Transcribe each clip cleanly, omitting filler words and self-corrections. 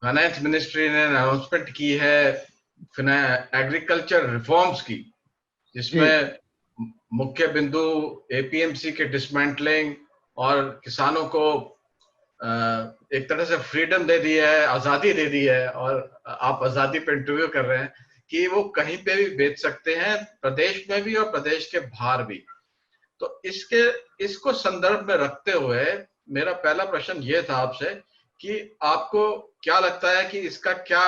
Finance ministry ने announcement की है एग्रीकल्चर रिफॉर्म्स की, जी जिसमें मुख्य बिंदु एपीएमसी के डिसमेंटलिंग और किसानों को एक तरह से फ्रीडम दे दी है, आजादी दे दी है। और आप आजादी पे इंटरव्यू कर रहे हैं कि वो कहीं पे भी बेच सकते हैं, प्रदेश में भी और प्रदेश के बाहर भी। तो इसको संदर्भ में रखते हुए मेरा पहला प्रश्न ये था आपसे कि आपको क्या लगता है कि इसका क्या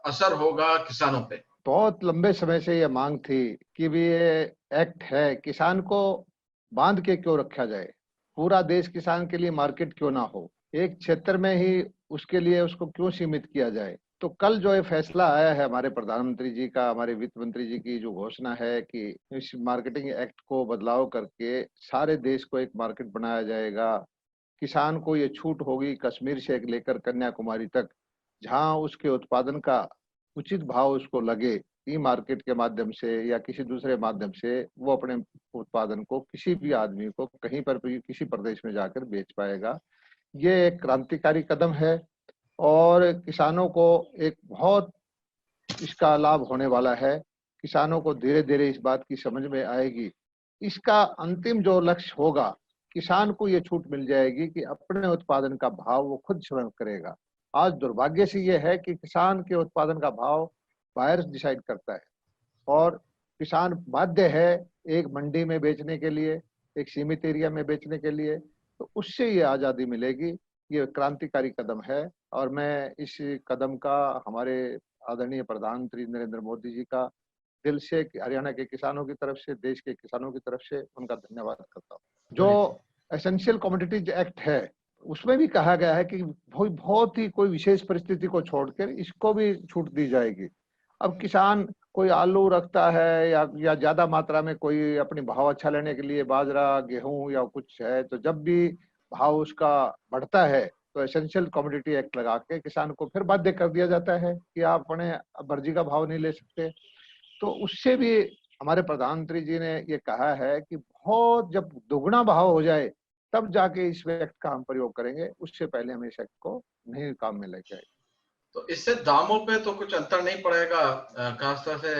असर होगा किसानों पे? बहुत लंबे समय से ये मांग थी कि भी ये एक्ट है, किसान को बांध के क्यों रखा जाए। पूरा देश किसान के लिए मार्केट क्यों ना हो, एक क्षेत्र में ही उसके लिए उसको क्यों सीमित किया जाए। तो कल जो ये फैसला आया है हमारे प्रधानमंत्री जी का, हमारे वित्त मंत्री जी की जो घोषणा है कि इस मार्केटिंग एक्ट को बदलाव करके सारे देश को एक मार्केट बनाया जाएगा, किसान को ये छूट होगी कश्मीर से लेकर कन्याकुमारी तक, जहां उसके उत्पादन का उचित भाव उसको लगे, ई मार्केट के माध्यम से या किसी दूसरे माध्यम से वो अपने उत्पादन को किसी भी आदमी को कहीं पर भी किसी प्रदेश में जाकर बेच पाएगा। ये एक क्रांतिकारी कदम है और किसानों को एक बहुत इसका लाभ होने वाला है। किसानों को धीरे धीरे इस बात की समझ में आएगी। इसका अंतिम जो लक्ष्य होगा, किसान को ये छूट मिल जाएगी कि अपने उत्पादन का भाव वो खुद स्वयं करेगा। आज दुर्भाग्य से ये है कि किसान के उत्पादन का भाव बायर डिसाइड करता है और किसान बाध्य है एक मंडी में बेचने के लिए, एक सीमित एरिया में बेचने के लिए। तो उससे ये आजादी मिलेगी। ये क्रांतिकारी कदम है और मैं इस कदम का हमारे आदरणीय प्रधानमंत्री नरेंद्र मोदी जी का दिल से हरियाणा के किसानों की तरफ से, देश के किसानों की तरफ से उनका धन्यवाद करता हूँ। जो एसेंशियल कमोडिटीज एक्ट है उसमें भी कहा गया है कि बहुत ही कोई विशेष परिस्थिति को छोड़कर इसको भी छूट दी जाएगी। अब किसान कोई आलू रखता है या ज्यादा मात्रा में कोई अपनी भाव अच्छा लेने के लिए बाजरा, गेहूं या कुछ है, तो जब भी भाव उसका बढ़ता है तो एसेंशियल कमोडिटी एक्ट लगा के किसान को फिर बाध्य कर दिया जाता है कि आप अपने मर्जी का भाव नहीं ले सकते। तो उससे भी हमारे प्रधानमंत्री जी ने ये कहा है कि बहुत जब दुगना भाव हो जाए तब जाके इस एक्ट का हम प्रयोग करेंगे, उससे पहले हम इस एक्ट को नहीं काम में लेके आए। तो इससे दामों पे तो कुछ अंतर नहीं पड़ेगा? खासतौर से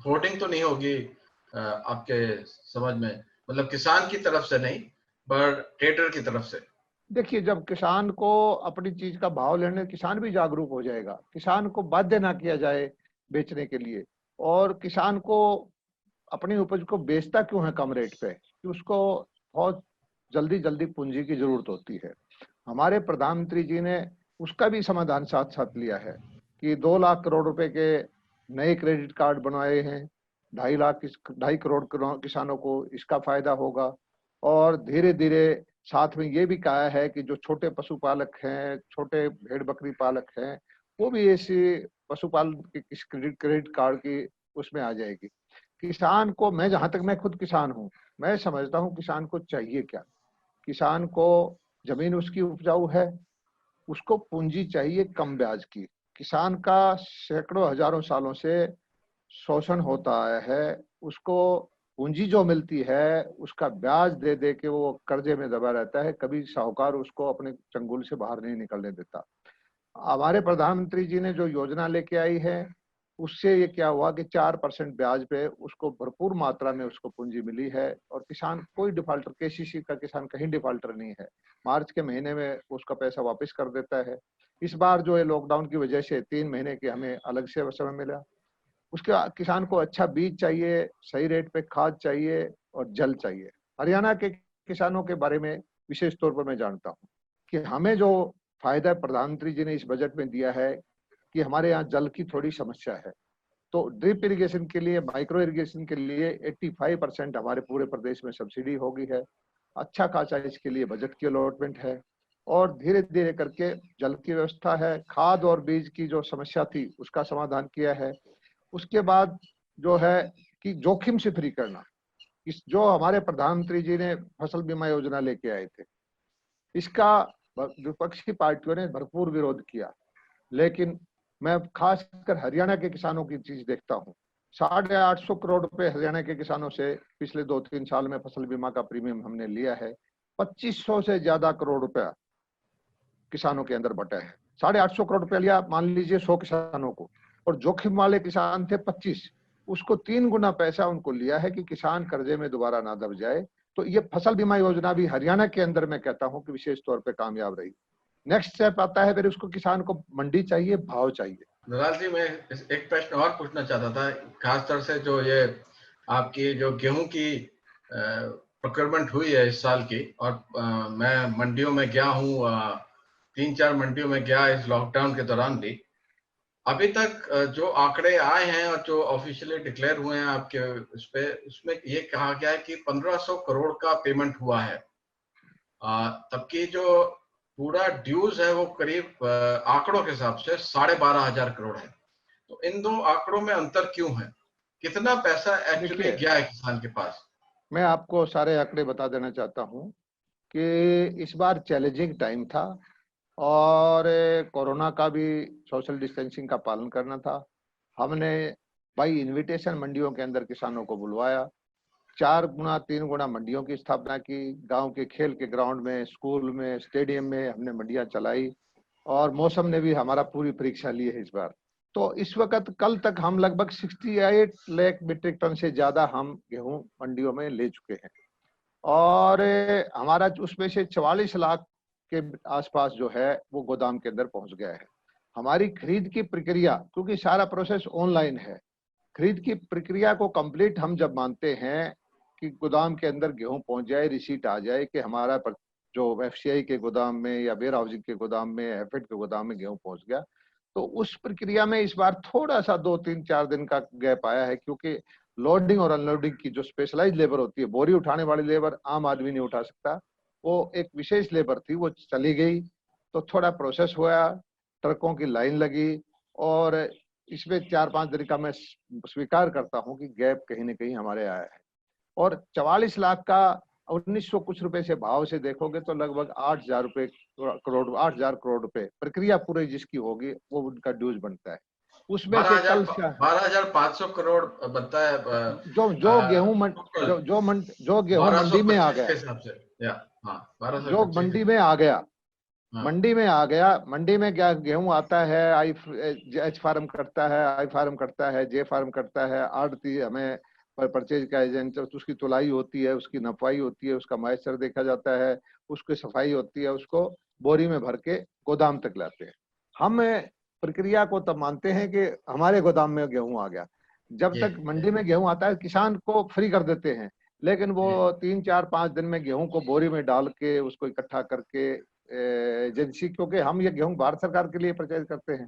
होर्डिंग तो नहीं होगी आपके समझ में? मतलब किसान की तरफ से नहीं, पर ट्रेडर की तरफ से। देखिए, जब किसान को अपनी चीज का भाव लेने, किसान भी जागरूक हो जाएगा। किसान को बाध्य ना किया जाए बेचने के लिए। और किसान को अपनी उपज को बेचता क्यों है कम रेट पे, कि उसको बहुत जल्दी जल्दी पूंजी की जरूरत होती है। हमारे प्रधानमंत्री जी ने उसका भी समाधान साथ साथ लिया है कि 2 लाख करोड़ रुपए के नए क्रेडिट कार्ड बनवाए हैं। 2.5 करोड़ किसानों को इसका फायदा होगा। और धीरे धीरे साथ में ये भी कहा है कि जो छोटे पशुपालक हैं, छोटे भेड़ बकरी पालक हैं, वो भी ऐसी पशुपालन की इस क्रेडिट कार्ड की उसमें आ जाएगी। किसान को, मैं जहां तक, मैं खुद किसान हूँ, मैं समझता हूँ किसान को चाहिए क्या। किसान को जमीन उसकी उपजाऊ है, उसको पूंजी चाहिए कम ब्याज की। किसान का सैकड़ों हजारों सालों से शोषण होता आया है, उसको पूंजी जो मिलती है उसका ब्याज दे दे के वो कर्जे में दबा रहता है, कभी साहूकार उसको अपने चंगुल से बाहर नहीं निकलने देता। हमारे प्रधानमंत्री जी ने जो योजना लेके आई है उससे ये क्या हुआ कि 4% ब्याज पे उसको भरपूर मात्रा में उसको पूंजी मिली है। और किसान कोई डिफाल्टर, केसीसी का किसान कहीं डिफाल्टर नहीं है। मार्च के महीने में उसका पैसा वापस कर देता है। इस बार जो है लॉकडाउन की वजह से 3 महीने के हमें अलग से समय मिला। उसके किसान को अच्छा बीज चाहिए, सही रेट पे खाद चाहिए और जल चाहिए। हरियाणा के किसानों के बारे में विशेष तौर पर मैं जानता हूँ कि हमें जो फायदा प्रधानमंत्री जी ने इस बजट में दिया है कि हमारे यहाँ जल की थोड़ी समस्या है। तो ड्रिप इरिगेशन के लिए, माइक्रो इरिगेशन के लिए 85% हमारे पूरे प्रदेश में सब्सिडी होगी है। अच्छा खासा इसके लिए बजट की अलॉटमेंट है। और धीरे धीरे करके जल की व्यवस्था है, खाद और बीज की जो समस्या थी उसका समाधान किया है। उसके बाद जो है कि जोखिम से फ्री करना, इस जो हमारे प्रधानमंत्री जी ने फसल बीमा योजना लेके आए थे, इसका विपक्षी पार्टियों ने भरपूर विरोध किया। लेकिन मैं खासकर हरियाणा के किसानों की चीज देखता हूँ। 850 करोड़ रुपए हरियाणा के किसानों से पिछले 2-3 साल में फसल बीमा का प्रीमियम हमने लिया है। 2500 से ज्यादा करोड़ रुपया किसानों के अंदर बटा है। 850 करोड़ रुपया लिया, मान लीजिए 100 किसानों को, और जोखिम वाले किसान थे 25, उसको 3 गुना पैसा उनको लिया है कि किसान कर्जे में दोबारा ना दब जाए। तो ये फसल बीमा योजना भी हरियाणा के अंदर मैं कहता हूं कि विशेष तौर पे कामयाब रही। नेक्स्ट स्टेप आता है फिर उसको, किसान को मंडी चाहिए, भाव चाहिए। नराल जी, मैं एक प्रश्न और पूछना चाहता था, खासतौर से जो ये आपकी जो गेहूं की प्रोक्योरमेंट हुई है इस साल की, और मैं मंडियों में गया हूँ, 3-4 मंडियों में गया इस लॉकडाउन के दौरान भी। अभी तक जो आंकड़े आए हैं और जो ऑफिशियली डिक्लेयर हुए हैं आपके उस पे, उसमें ये कहा गया है कि 1500 करोड़ का पेमेंट हुआ है, तबकि जो पूरा ड्यूज है वो करीब आंकड़ों के हिसाब से 12,500 करोड़ है। तो इन दो आंकड़ों में अंतर क्यों है? कितना पैसा एक्चुअली गया है किसान के पास? मैं आपको सारे आंकड़े बता देना चाहता हूं कि इस बार चैलेंजिंग टाइम था और कोरोना का भी सोशल डिस्टेंसिंग का पालन करना था। हमने बाई इनविटेशन मंडियों के अंदर किसानों को बुलवाया, 4 गुना 3 गुना मंडियों की स्थापना की, गांव के खेल के ग्राउंड में, स्कूल में, स्टेडियम में हमने मंडियां चलाई, और मौसम ने भी हमारा पूरी परीक्षा ली है इस बार। तो इस वक्त कल तक हम लगभग 68 लाख मीट्रिक टन से ज्यादा हम गेहूं मंडियों में ले चुके हैं, और हमारा उसमें से 44 लाख के आसपास जो है वो गोदाम के अंदर पहुंच गया है। हमारी खरीद की प्रक्रिया, क्योंकि सारा प्रोसेस ऑनलाइन है, खरीद की प्रक्रिया को कंप्लीट हम जब मानते हैं कि गोदाम के अंदर गेहूं पहुंच जाए, रिसीट आ जाए कि हमारा जो एफसीआई के गोदाम में या वेयर हाउसिंग के गोदाम में, एफएड के गोदाम में गेहूं पहुंच गया, तो उस प्रक्रिया में इस बार थोड़ा सा 2-3-4 दिन का गैप आया है, क्योंकि लोडिंग और अनलोडिंग की जो स्पेशलाइज लेबर होती है, बोरी उठाने वाली लेबर आम आदमी नहीं उठा सकता, वो एक विशेष लेबर थी, वो चली गई, तो थोड़ा प्रोसेस हुआ, ट्रकों की लाइन लगी, और इसमें 4-5 दिन का मैं स्वीकार करता हूं कि गैप कहीं ना कहीं हमारे आया है। और 44 लाख का 1900 कुछ रुपए से भाव से देखोगे तो लगभग 8,000 रुपए करोड़, 8,000 करोड़ रुपए प्रक्रिया पूरी जिसकी होगी वो उनका ड्यूज बनता है। उसमें से कल 12,500 करोड़ बनता है, जो गेहूं जो गेहूं मंडी में आ गया, जो मंडी में आ गया, मंडी में आ गया, मंडी में क्या गेहूं आता है, एच फार्म करता है, आई फार्म करता है, जे फार्म करता है, आड़ती हमें परचेज का एजेंट, उसकी तुलाई होती है, उसकी नफाई होती है, उसका मॉइस्चर देखा जाता है, उसकी सफाई होती है, उसको बोरी में भर के गोदाम तक लाते हैं। हम प्रक्रिया को तब मानते हैं कि हमारे गोदाम में गेहूं आ गया। जब तक मंडी में गेहूं आता है किसान को फ्री कर देते हैं, लेकिन वो 3-4-5 दिन में गेहूं को बोरी में डाल के उसको इकट्ठा करके एजेंसी, क्योंकि हम ये गेहूं भारत सरकार के लिए परचेज करते हैं,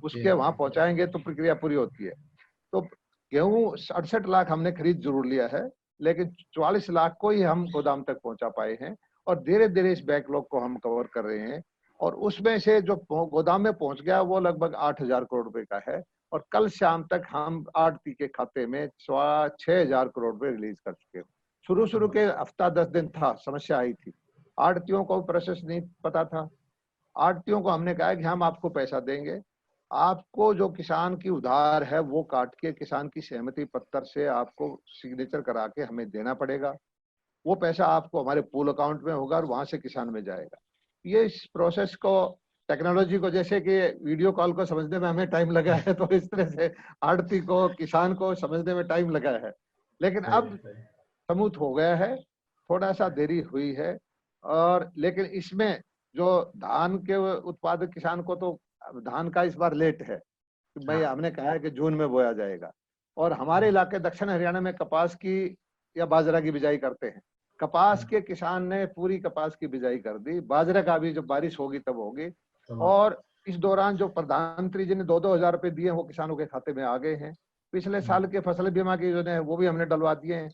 उसके वहां पहुंचाएंगे तो प्रक्रिया पूरी होती है। तो गेहूं 68 लाख हमने खरीद जरूर लिया है, लेकिन 44 लाख को ही हम गोदाम तक पहुंचा पाए हैं, और धीरे धीरे इस बैकलॉग को हम कवर कर रहे हैं, और उसमें से जो गोदाम में पहुंच गया वो लगभग 8,000 करोड़ रुपए का है, और कल शाम तक हम आड़ती के खाते में 6,000 करोड़ रुपए रिलीज कर चुके हैं। शुरू के हफ्ता 10 दिन था, समस्या आई थी, आड़तियों को प्रोसेस नहीं पता था। आड़तियों को हमने कहा कि हम आपको पैसा देंगे, आपको जो किसान की उधार है वो काट के किसान की सहमति पत्र से आपको सिग्नेचर करा के हमें देना पड़ेगा, वो पैसा आपको हमारे पूल अकाउंट में होगा और वहां से किसान में जाएगा। ये इस प्रोसेस को, टेक्नोलॉजी को, जैसे कि वीडियो कॉल को समझने में हमें टाइम लगा है, तो इस तरह से आड़ती को, किसान को समझने में टाइम लगा है, लेकिन अब स्मूथ हो गया है, थोड़ा सा देरी हुई है। और लेकिन इसमें जो धान के उत्पादक किसान को, तो धान का इस बार लेट है कि भाई हमने कहा है कि जून में बोया जाएगा, और हमारे इलाके दक्षिण हरियाणा में कपास की या बाजरा की बिजाई करते हैं। कपास के किसान ने पूरी कपास की बिजाई कर दी, बाजरा का भी जब बारिश होगी तब होगी, और इस दौरान जो प्रधानमंत्री जी ने 2-2 हजार रुपए दिए वो किसानों के खाते में आ गए हैं। पिछले साल के फसल बीमा की योजना है वो भी हमने डलवा दिए हैं।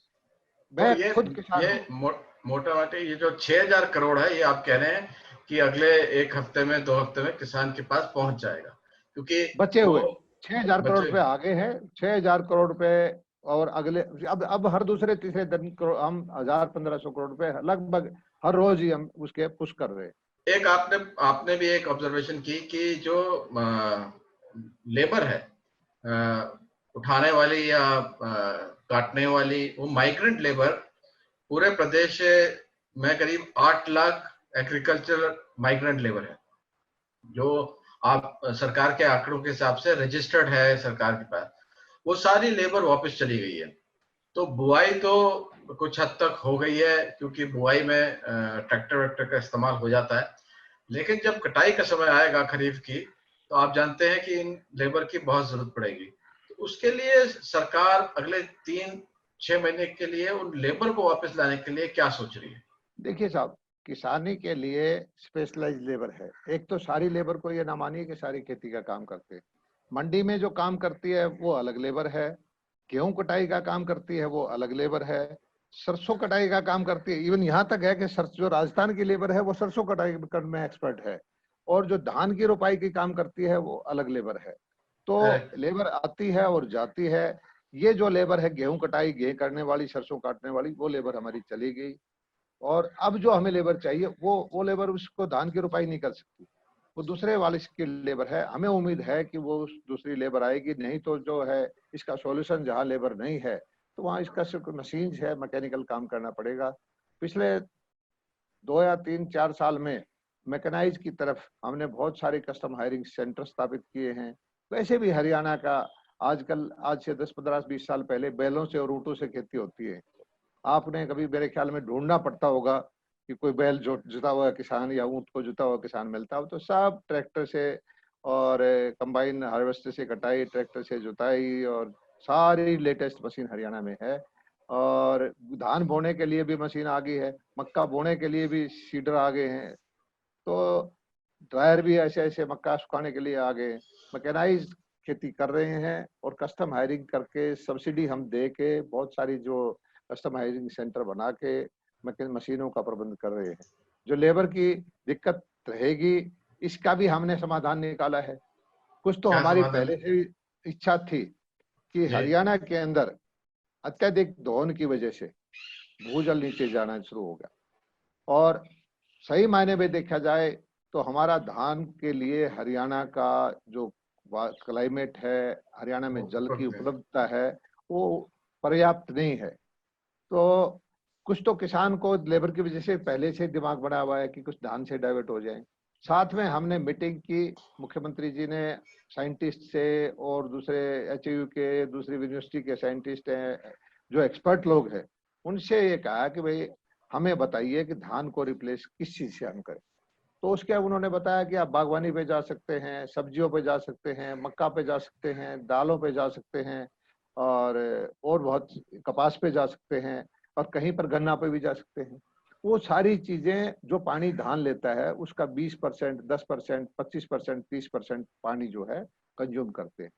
मैं तो खुद किसान, ये मोटा मोटी ये जो 6,000 करोड़ है, ये आप कह रहे हैं कि अगले 1 हफ्ते में, 2 हफ्ते में किसान के पास पहुंच जाएगा, क्योंकि बचे हुए 6,000 करोड़ रुपए आगे हैं, 6,000 करोड़ रुपए, और अगले अब हर दूसरे तीसरे दिन हम 1,000-1,500 करोड़ रुपए लगभग हर रोज ही हम उसके पुश कर रहे हैं। एक आपने भी एक ऑब्जर्वेशन की कि जो लेबर है उठाने वाली या काटने वाली, वो माइग्रेंट लेबर पूरे प्रदेश में करीब 8 लाख एग्रीकल्चर माइग्रेंट लेबर है, जो आप सरकार के आंकड़ों के हिसाब से रजिस्टर्ड है सरकार के पास, वो सारी लेबर वापस चली गई है। तो बुआई तो कुछ हद तक हो गई है, क्योंकि बुआई में ट्रैक्टर वैक्टर का इस्तेमाल हो जाता है, लेकिन जब कटाई का समय आएगा खरीफ की, तो आप जानते हैं कि इन लेबर की बहुत जरूरत पड़ेगी। तो उसके लिए सरकार अगले 3-6 महीने के लिए उन लेबर को वापस लाने के लिए क्या सोच रही है? देखिए साहब, किसानी के लिए स्पेशलाइज्ड लेबर है। एक तो सारी लेबर को ये ना मानिए कि सारी खेती का काम करते हैं। मंडी में जो काम करती है वो अलग लेबर है, गेहूं कटाई का काम करती है वो अलग लेबर है, सरसों कटाई का काम करती है, इवन यहाँ तक है कि जो राजस्थान की लेबर है वो सरसों कटाई करने में एक्सपर्ट है, और जो धान की रोपाई की काम करती है वो अलग लेबर है। तो करेक्ट। लेबर आती है और जाती है। ये जो लेबर है गेहूं कटाई, गेहूं करने वाली, सरसों काटने वाली, वो लेबर हमारी चली गई। और अब जो हमें लेबर चाहिए वो लेबर उसको धान की रोपाई नहीं कर सकती, वो दूसरे वाले की लेबर है। हमें उम्मीद है कि वो दूसरी लेबर आएगी, नहीं तो जो है इसका सॉल्यूशन, जहाँ लेबर नहीं है तो वहाँ इसका सिर्फ मशीन है, मैकेनिकल काम करना पड़ेगा। पिछले 2 या 3-4 साल में मैकेनाइज की तरफ हमने बहुत सारे कस्टम हायरिंग सेंटर स्थापित किए हैं। वैसे भी हरियाणा का आजकल, आज से 10-15-20 साल पहले बैलों से और ऊँटों से खेती होती है। आपने कभी, मेरे ख्याल में, ढूंढना पड़ता होगा कि कोई बैल जुता हुआ किसान या ऊंट को जुता हुआ किसान मिलता हो। तो सब ट्रैक्टर से और कंबाइन हार्वेस्टर से कटाई, ट्रैक्टर से जुताई, और सारी लेटेस्ट मशीन हरियाणा में है। और धान बोने के लिए भी मशीन आ गई है, मक्का बोने के लिए भी सीडर आ गए हैं, तो ड्रायर भी ऐसे ऐसे मक्का सुखाने के लिए आ गए। मैकेनाइज खेती कर रहे हैं, और कस्टम हायरिंग करके, सब्सिडी हम दे के, बहुत सारी जो कस्टम हायरिंग सेंटर बना के मशीनों का प्रबंध कर रहे हैं। जो लेबर की दिक्कत रहेगी, इसका भी हमने समाधान निकाला है। कुछ तो क्या हमारी समाधान पहले है? से ही इच्छा थी कि जी। हरियाणा के अंदर अत्यधिक दोहन की वजह से भूजल नीचे जाना शुरू हो गया, और सही मायने में देखा जाए तो हमारा धान के लिए हरियाणा का जो क्लाइमेट है, हरियाणा वो में जल की उपलब्ध है। उपलब्धता है, वो पर्याप्त नहीं है। तो कुछ तो किसान को लेबर की वजह से पहले से दिमाग बना हुआ है कि कुछ धान से डाइवर्ट हो जाए। साथ में हमने मीटिंग की, मुख्यमंत्री जी ने साइंटिस्ट से और दूसरे एचयू के, दूसरी यूनिवर्सिटी के साइंटिस्ट हैं, जो एक्सपर्ट लोग हैं, उनसे ये कहा कि भाई हमें बताइए कि धान को रिप्लेस किस चीज से हम करें। तो उसके उन्होंने बताया कि आप बागवानी पे जा सकते हैं, सब्जियों पे जा सकते हैं, मक्का पे जा सकते हैं, दालों पे जा सकते हैं, और बहुत कपास पे जा सकते हैं, और कहीं पर गन्ना पे भी जा सकते हैं। वो सारी चीजें जो पानी धान लेता है उसका 20%, 10%, 25%, 30% पानी जो है कंज्यूम करते हैं।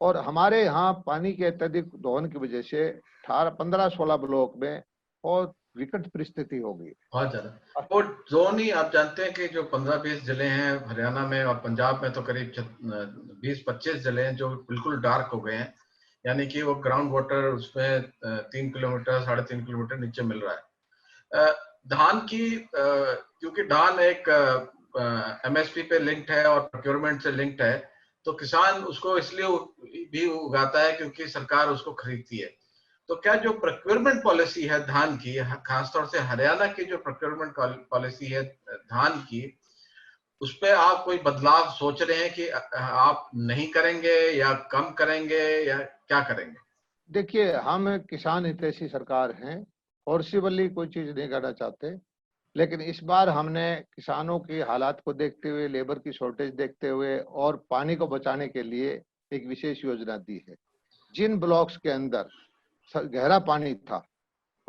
और हमारे यहाँ पानी के अत्यधिक दोहन की वजह से 15-16 ब्लॉक में बहुत विकट परिस्थिति हो गई। बहुत ज्यादा। वो जोन ही आप जानते हैं कि जो 15-20 जिले हैं हरियाणा में, और पंजाब में तो करीब 20-25 जिले हैं जो बिल्कुल डार्क हो गए हैं, यानी कि वो ग्राउंड वाटर उसमें 3 किलोमीटर 3.5 किलोमीटर नीचे मिल रहा है। धान की क्योंकि धान एक एमएसपी पे लिंक्ड है और प्रोक्योरमेंट से लिंक्ड है, तो किसान उसको इसलिए भी उगाता है क्योंकि सरकार उसको खरीदती है। तो क्या जो प्रोक्योरमेंट पॉलिसी है धान की, खासतौर से हरियाणा की जो प्रोक्योरमेंट पॉलिसी है धान की, उस पे आप कोई बदलाव सोच रहे हैं कि आप नहीं करेंगे या कम करेंगे या क्या करेंगे? देखिए, हम किसान हितैषी सरकार हैं, फोर्सिबली कोई चीज नहीं करना चाहते। लेकिन इस बार हमने किसानों की हालात को देखते हुए, लेबर की शॉर्टेज देखते हुए, और पानी को बचाने के लिए एक विशेष योजना दी है। जिन ब्लॉक्स के अंदर गहरा पानी था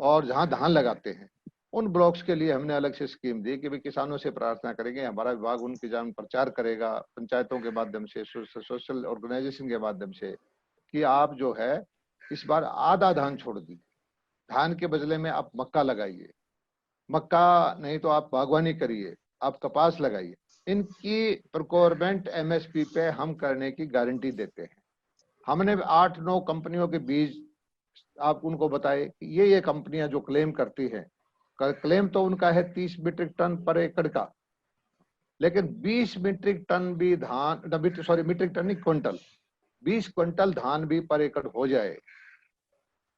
और जहां धान लगाते हैं, उन ब्लॉक्स के लिए हमने अलग से स्कीम दी कि भाई किसानों से प्रार्थना करेंगे, हमारा विभाग उनकी जान प्रचार करेगा पंचायतों के माध्यम से, सोशल ऑर्गेनाइजेशन के माध्यम से, कि आप जो है इस बार आधा धान छोड़ दीजिए, धान के बदले में आप मक्का लगाइए, मक्का नहीं तो आप बागवानी करिए, आप कपास लगाइए। इनकी प्रोक्योरमेंट एमएसपी पे हम करने की गारंटी देते हैं। हमने 8-9 कंपनियों के बीज आप उनको बताए कि ये कंपनियां जो क्लेम करती हैं, क्लेम तो उनका है 30 मीट्रिक टन पर एकड़ का, लेकिन 20 मीट्रिक टन भी धान, सॉरी मीट्रिक टन नहीं, क्विंटल, 20 क्विंटल धान भी पर एकड़ हो जाए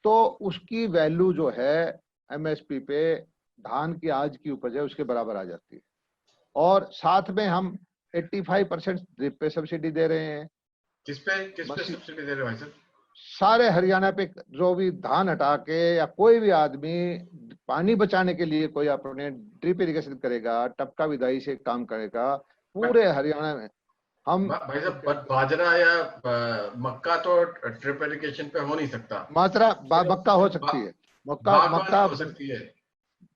तो उसकी वैल्यू जो है एमएसपी पे, धान की आज की उपज है उसके बराबर आ जाती है। और साथ में हम 85% ड्रिप पे सब्सिडी दे रहे हैं। किस पे सब्सिडी दे रहे हो भाई साहब? सारे हरियाणा पे जो भी धान हटा के या कोई भी आदमी पानी बचाने के लिए कोई अपने ड्रिप इरिगेशन करेगा, टपका विधाई से काम करेगा, पूरे हरियाणा में हम भाई साहब बाजरा या मक्का तो ड्रिप इरिगेशन पे हो नहीं सकता। मक्का हो सकती है, मक्का बागवानी मक्का हो सकती है।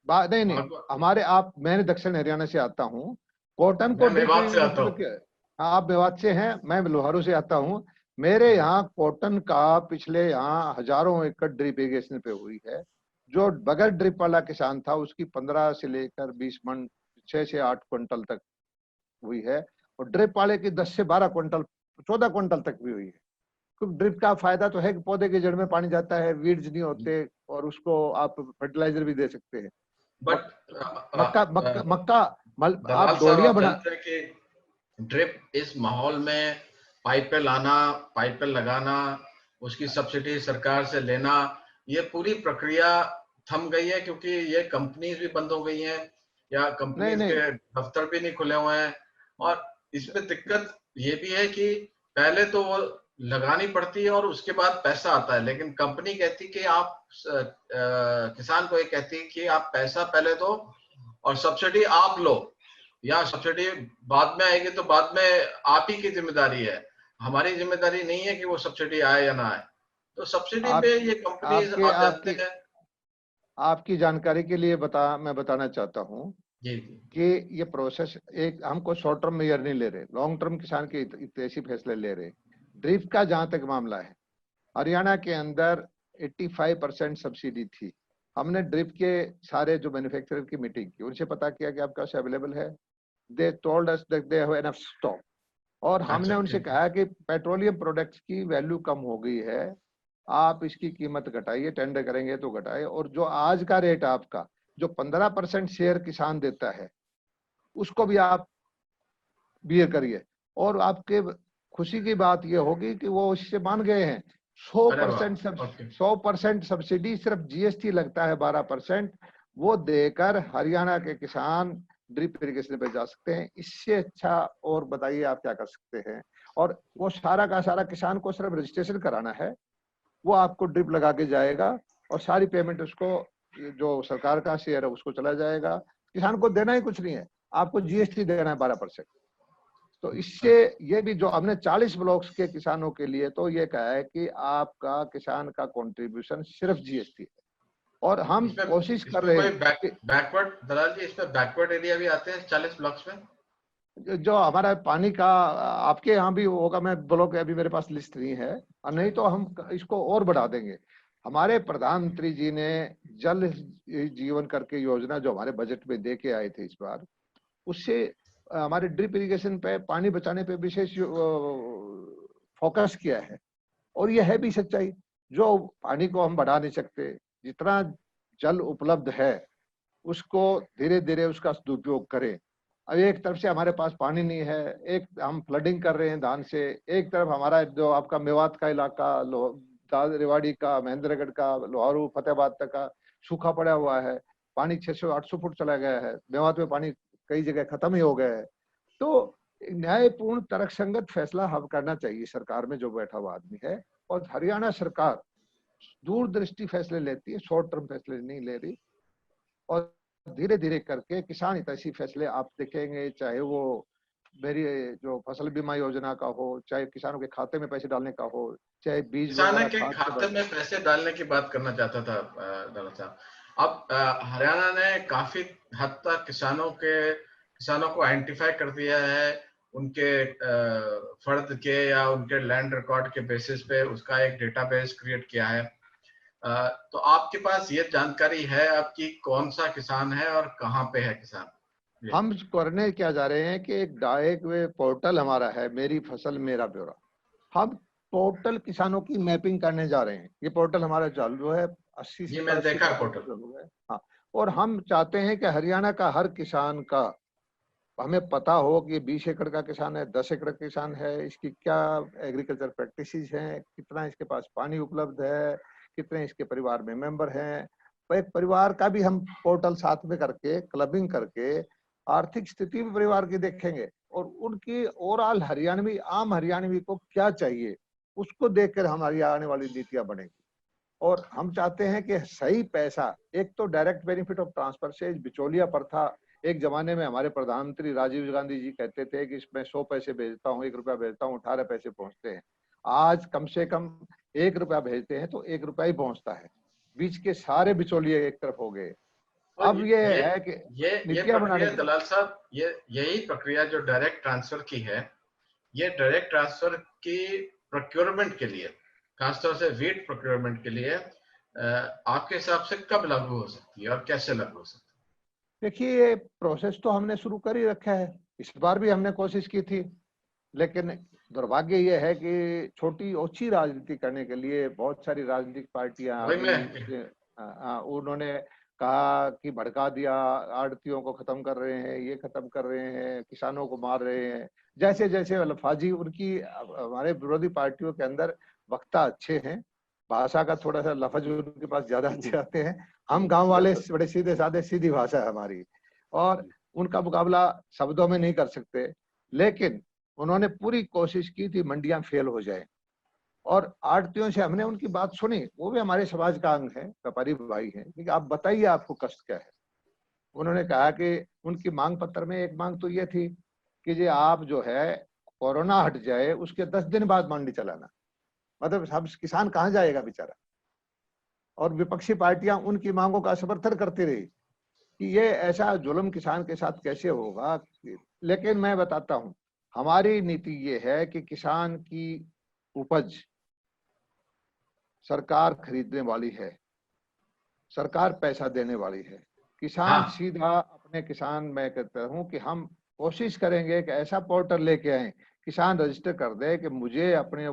नहीं हमारे मैं दक्षिण हरियाणा से आता हूँ। कॉटन को मैं ड्रिप मेवात से आता इरिगेशन हूँ। आप मेवात से हैं, मैं लोहारू से आता हूँ। मेरे यहाँ कॉटन का पिछले यहाँ हजारों एकड़ ड्रिप इरिगेशन पे हुई है। जो बगैर ड्रिप वाला किसान था उसकी 15 से लेकर 20 मन 6 से 8 क्विंटल तक हुई है, और ड्रिप वाले की 10 से 12 क्विंटल 14 क्विंटल तक भी हुई है। क्योंकि ड्रिप का फायदा तो है कि पौधे की जड़ में पानी जाता है, वीड्स नहीं होते, और उसको आप फर्टिलाइजर भी दे सकते हैं। बट मक्का मक्का मक्का दलाल आप साहब, डोरियां आप बना। जानते हैं कि ड्रिप इस माहौल में पाइपें लाना, पाइपें लगाना, उसकी सब्सिडी सरकार से लेना, ये पूरी प्रक्रिया थम गई है क्योंकि ये कंपनीज भी बंद हो गई हैं या नहीं कंपनीज नहीं के दफ्तर भी नहीं खुले हुए हैं। और इसमें दिक्कत ये भी है कि पहले तो वो लगानी पड़ती है और उसके बाद पैसा आता है, लेकिन कंपनी कहती कि आप किसान को ये कहती है कि आप पैसा पहले दो और सब्सिडी आप लो, या सब्सिडी बाद में आएगी तो बाद में आप ही की जिम्मेदारी है, हमारी जिम्मेदारी नहीं है कि वो सब्सिडी आए या ना आए। तो सब्सिडी पे आपकी ये कंपनीज आपके आप जानते आपकी हैं। आपकी जानकारी के लिए मैं बताना चाहता हूँ जी जी। कि ये प्रोसेस एक हमको शॉर्ट टर्म मेजर नहीं ले रहे, लॉन्ग टर्म किसान के ऐसी फैसले ले रहे। ड्रिप का जहां तक मामला है, हरियाणा के अंदर 85% सब्सिडी थी। हमने ड्रिप के सारे जो मैन्युफैक्चरर की मीटिंग की, उनसे पता किया कि आपके पास अवेलेबल है। They told us that they have enough stock. और अच्छा हमने उनसे ठीक है। कहा कि पेट्रोलियम प्रोडक्ट्स की वैल्यू कम हो गई है, आप इसकी कीमत घटाइए, टेंडर करेंगे तो घटाइए। और जो आज का रेट आपका जो 15% शेयर किसान देता है, उसको भी आप बियर करिए। और आपके खुशी की बात यह होगी कि वो इससे मान गए हैं। अरे वाह, ओके। 100% सब्सिडी, सिर्फ जीएसटी लगता है 12%, वो देकर हरियाणा के किसान ड्रिप इरिगेशन पे जा सकते हैं। इससे अच्छा और बताइए आप क्या कर सकते हैं। और वो सारा का सारा किसान को सिर्फ रजिस्ट्रेशन कराना है, वो आपको ड्रिप लगा के जाएगा और सारी पेमेंट उसको, जो सरकार का शेयर है उसको चला जाएगा। किसान को देना ही कुछ नहीं है, आपको जीएसटी देना है 12%। तो इससे ये भी जो हमने 40 ब्लॉक्स के किसानों के लिए तो ये कहा है कि आपका किसान का कंट्रीब्यूशन सिर्फ जीएसटी है। और हम इसमें कोशिश कर इसमें रहे कोई हैं कि बैकवर्ड दलाल जी, इसमें बैकवर्ड एरिया भी आते हैं 40 ब्लॉक्स में? जो हमारा पानी का, आपके यहाँ भी होगा, मैं ब्लॉक अभी मेरे पास लिस्ट नहीं है, और नहीं तो हम इसको और बढ़ा देंगे। हमारे प्रधानमंत्री जी ने जल जीवन करके योजना जो हमारे बजट में दे के आए थे इस बार, उससे हमारे ड्रिप इरिगेशन पे, पानी बचाने पे विशेष फोकस किया है। और यह है भी सच्चाई, जो पानी को हम बढ़ा नहीं सकते, जितना जल उपलब्ध है उसको धीरे धीरे उसका सदुपयोग करें। अब एक तरफ से हमारे पास पानी नहीं है, एक हम फ्लडिंग कर रहे हैं धान से, एक तरफ हमारा जो आपका मेवात का इलाका, रेवाड़ी का, महेंद्रगढ़ का, लोहारू, फतेहाबाद तक का सूखा पड़ा हुआ है, पानी 600-800 फुट चला गया है, मेवात में पानी कई जगह खत्म ही हो गया है। तो न्यायपूर्ण तर्कसंगत फैसला हम करना चाहिए सरकार में जो बैठा हुआ आदमी है। और हरियाणा सरकार दूरदृष्टि फैसले लेती है, शॉर्ट टर्म फैसले नहीं ले रही। और धीरे धीरे करके किसान हितैषी फैसले आप देखेंगे, चाहे वो मेरी जो फसल बीमा योजना का हो, चाहे किसानों के खाते में पैसे डालने का हो, चाहे बीज किसान वगैरह के खाद के खाते में पैसे डालने की बात करना चाहता था दलाल साहब। अब हरियाणा ने काफी हद तक किसानों को आइडेंटिफाई कर दिया है, उनके फर्द के या उनके लैंड रिकॉर्ड के बेसिस पे उसका एक डेटाबेस क्रिएट किया है। तो आपके पास ये जानकारी है आपकी कौन सा किसान है और कहाँ पे है किसान? हम करने क्या जा रहे हैं कि एक पोर्टल हमारा है, मेरी फसल मेरा ब्यौरा। हम टोटल किसानों की मैपिंग करने जा रहे हैं। ये पोर्टल हमारा चालू है, ये मैंने देखा है 70-80% पोर्टल। चालू है। हाँ, और हम चाहते हैं कि हरियाणा का हर किसान का हमें पता हो कि 20 एकड़ का किसान है, 10 एकड़ का किसान है, इसकी क्या एग्रीकल्चर प्रैक्टिसेस हैं, कितना इसके पास पानी उपलब्ध है, कितने इसके परिवार में मेंबर हैं। तो एक परिवार का भी हम पोर्टल साथ में करके, क्लबिंग करके आर्थिक स्थिति भी परिवार की देखेंगे और उनकी ओवरऑल हरियाणवी, आम हरियाणवी को क्या चाहिए उसको देखकर हमारी आने वाली नीतियां बनेगी। और हम चाहते हैं कि सही पैसा, एक तो डायरेक्ट बेनिफिट ऑफ ट्रांसफर से बिचौलिया प्रथा, एक जमाने में हमारे प्रधानमंत्री राजीव गांधी जी कहते थे कि इसमें 100 पैसे भेजता हूँ, 1 रुपया भेजता हूँ, 18 पैसे पहुंचते हैं। आज कम से कम 1 रुपया भेजते हैं तो 1 रुपया ही पहुंचता है। बीच के सारे बिचौलिए एक तरफ हो गए। अब ये है कि ये नीतियां बनाने प्रक्रिया की, दलाल साहब, यही प्रक्रिया जो डायरेक्ट ट्रांसफर की है, ये डायरेक्ट ट्रांसफर की प्रोक्योरमेंट के लिए, खासतौर से वीट प्रोक्योरमेंट के लिए आपके हिसाब से कब लागू हो सकती है और कैसे लागू हो सकती देखिए ये प्रोसेस तो हमने शुरू कर ही रखा है। इस बार भी हमने कोशिश की थी, लेकिन दुर्भाग्य ये है कि छोटी ओछी राजनीति करने के लिए बहुत सारी राजनीतिक पार्टियां है? आ वही गई। मैं उन्होंने कहा कि भड़का दिया, आड़तियों को खत्म कर रहे हैं, ये खत्म कर रहे हैं, किसानों को मार रहे हैं, जैसे जैसे अल्फाजी उनकी, हमारे विरोधी पार्टियों के अंदर वक्ता अच्छे हैं, भाषा का थोड़ा सा लफज उनके पास ज्यादा अच्छे आते हैं। हम गांव वाले बड़े सीधे साधे, सीधी भाषा है हमारी, और उनका मुकाबला शब्दों में नहीं कर सकते। लेकिन उन्होंने पूरी कोशिश की थी मंडियां फेल हो जाए, और आड़तियों से हमने उनकी बात सुनी, वो भी हमारे समाज का अंग है, व्यापारी भाई हैं, कि आप बताइए आपको कष्ट क्या है। उन्होंने कहा कि उनकी मांग पत्र में एक मांग तो ये थी कि जी आप जो है कोरोना हट जाए उसके 10 दिन बाद मंडी चलाना। मतलब सब किसान कहाँ जाएगा बेचारा। और विपक्षी पार्टियां उनकी मांगों का समर्थन करती रही कि ये ऐसा जुल्म किसान के साथ कैसे होगा। लेकिन मैं बताता हूं, हमारी नीति ये है कि किसान की उपज सरकार खरीदने वाली है, सरकार पैसा देने वाली है। किसान हाँ, सीधा अपने किसान, मैं कहता हूं कि हम कोशिश करेंगे कि ऐसा पोर्टल लेके आए, किसान रजिस्टर कर दे कि मुझे अपने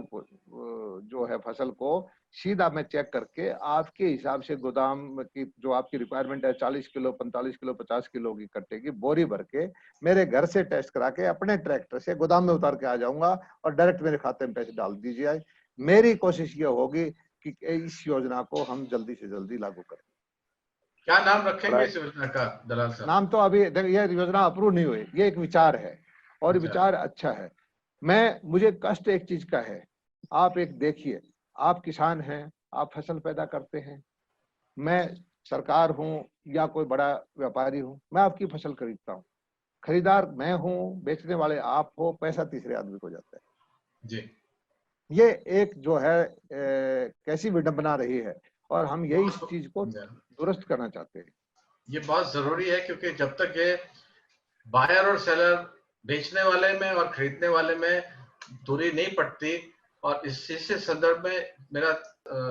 जो है फसल को सीधा मैं चेक करके आपके हिसाब से गोदाम की जो आपकी रिक्वायरमेंट है 40 किलो, 45 किलो, 50 किलो की कट्टे की बोरी भर के मेरे घर से टेस्ट करा के अपने ट्रैक्टर से गोदाम में उतार के आ जाऊंगा और डायरेक्ट मेरे खाते में पैसे डाल दीजिए। मेरी कोशिश ये होगी कि इस योजना को हम जल्दी से जल्दी लागू करें। क्या नाम रखेंगे इस योजना का दलाल साहब? नाम तो अभी ये योजना अप्रूव नहीं हुई, ये एक विचार है और अच्छा। विचार अच्छा है। मुझे कष्ट एक चीज का है, आप एक देखिए, आप किसान हैं, आप फसल पैदा करते हैं, मैं सरकार हूं या कोई बड़ा व्यापारी हूं, मैं आपकी फसल खरीदता हूं, खरीदार मैं हूं, बेचने वाले आप हो, पैसा तीसरे आदमी को जाता है। जी। ये एक जो है कैसी विडंबना रही है, और हम यही इस चीज को दुरुस्त करना चाहते हैं। ये बहुत जरूरी है, क्योंकि जब तक ये बायर और सेलर, बेचने वाले में और खरीदने वाले में दूरी नहीं पड़ती, और इसी संदर्भ में मेरा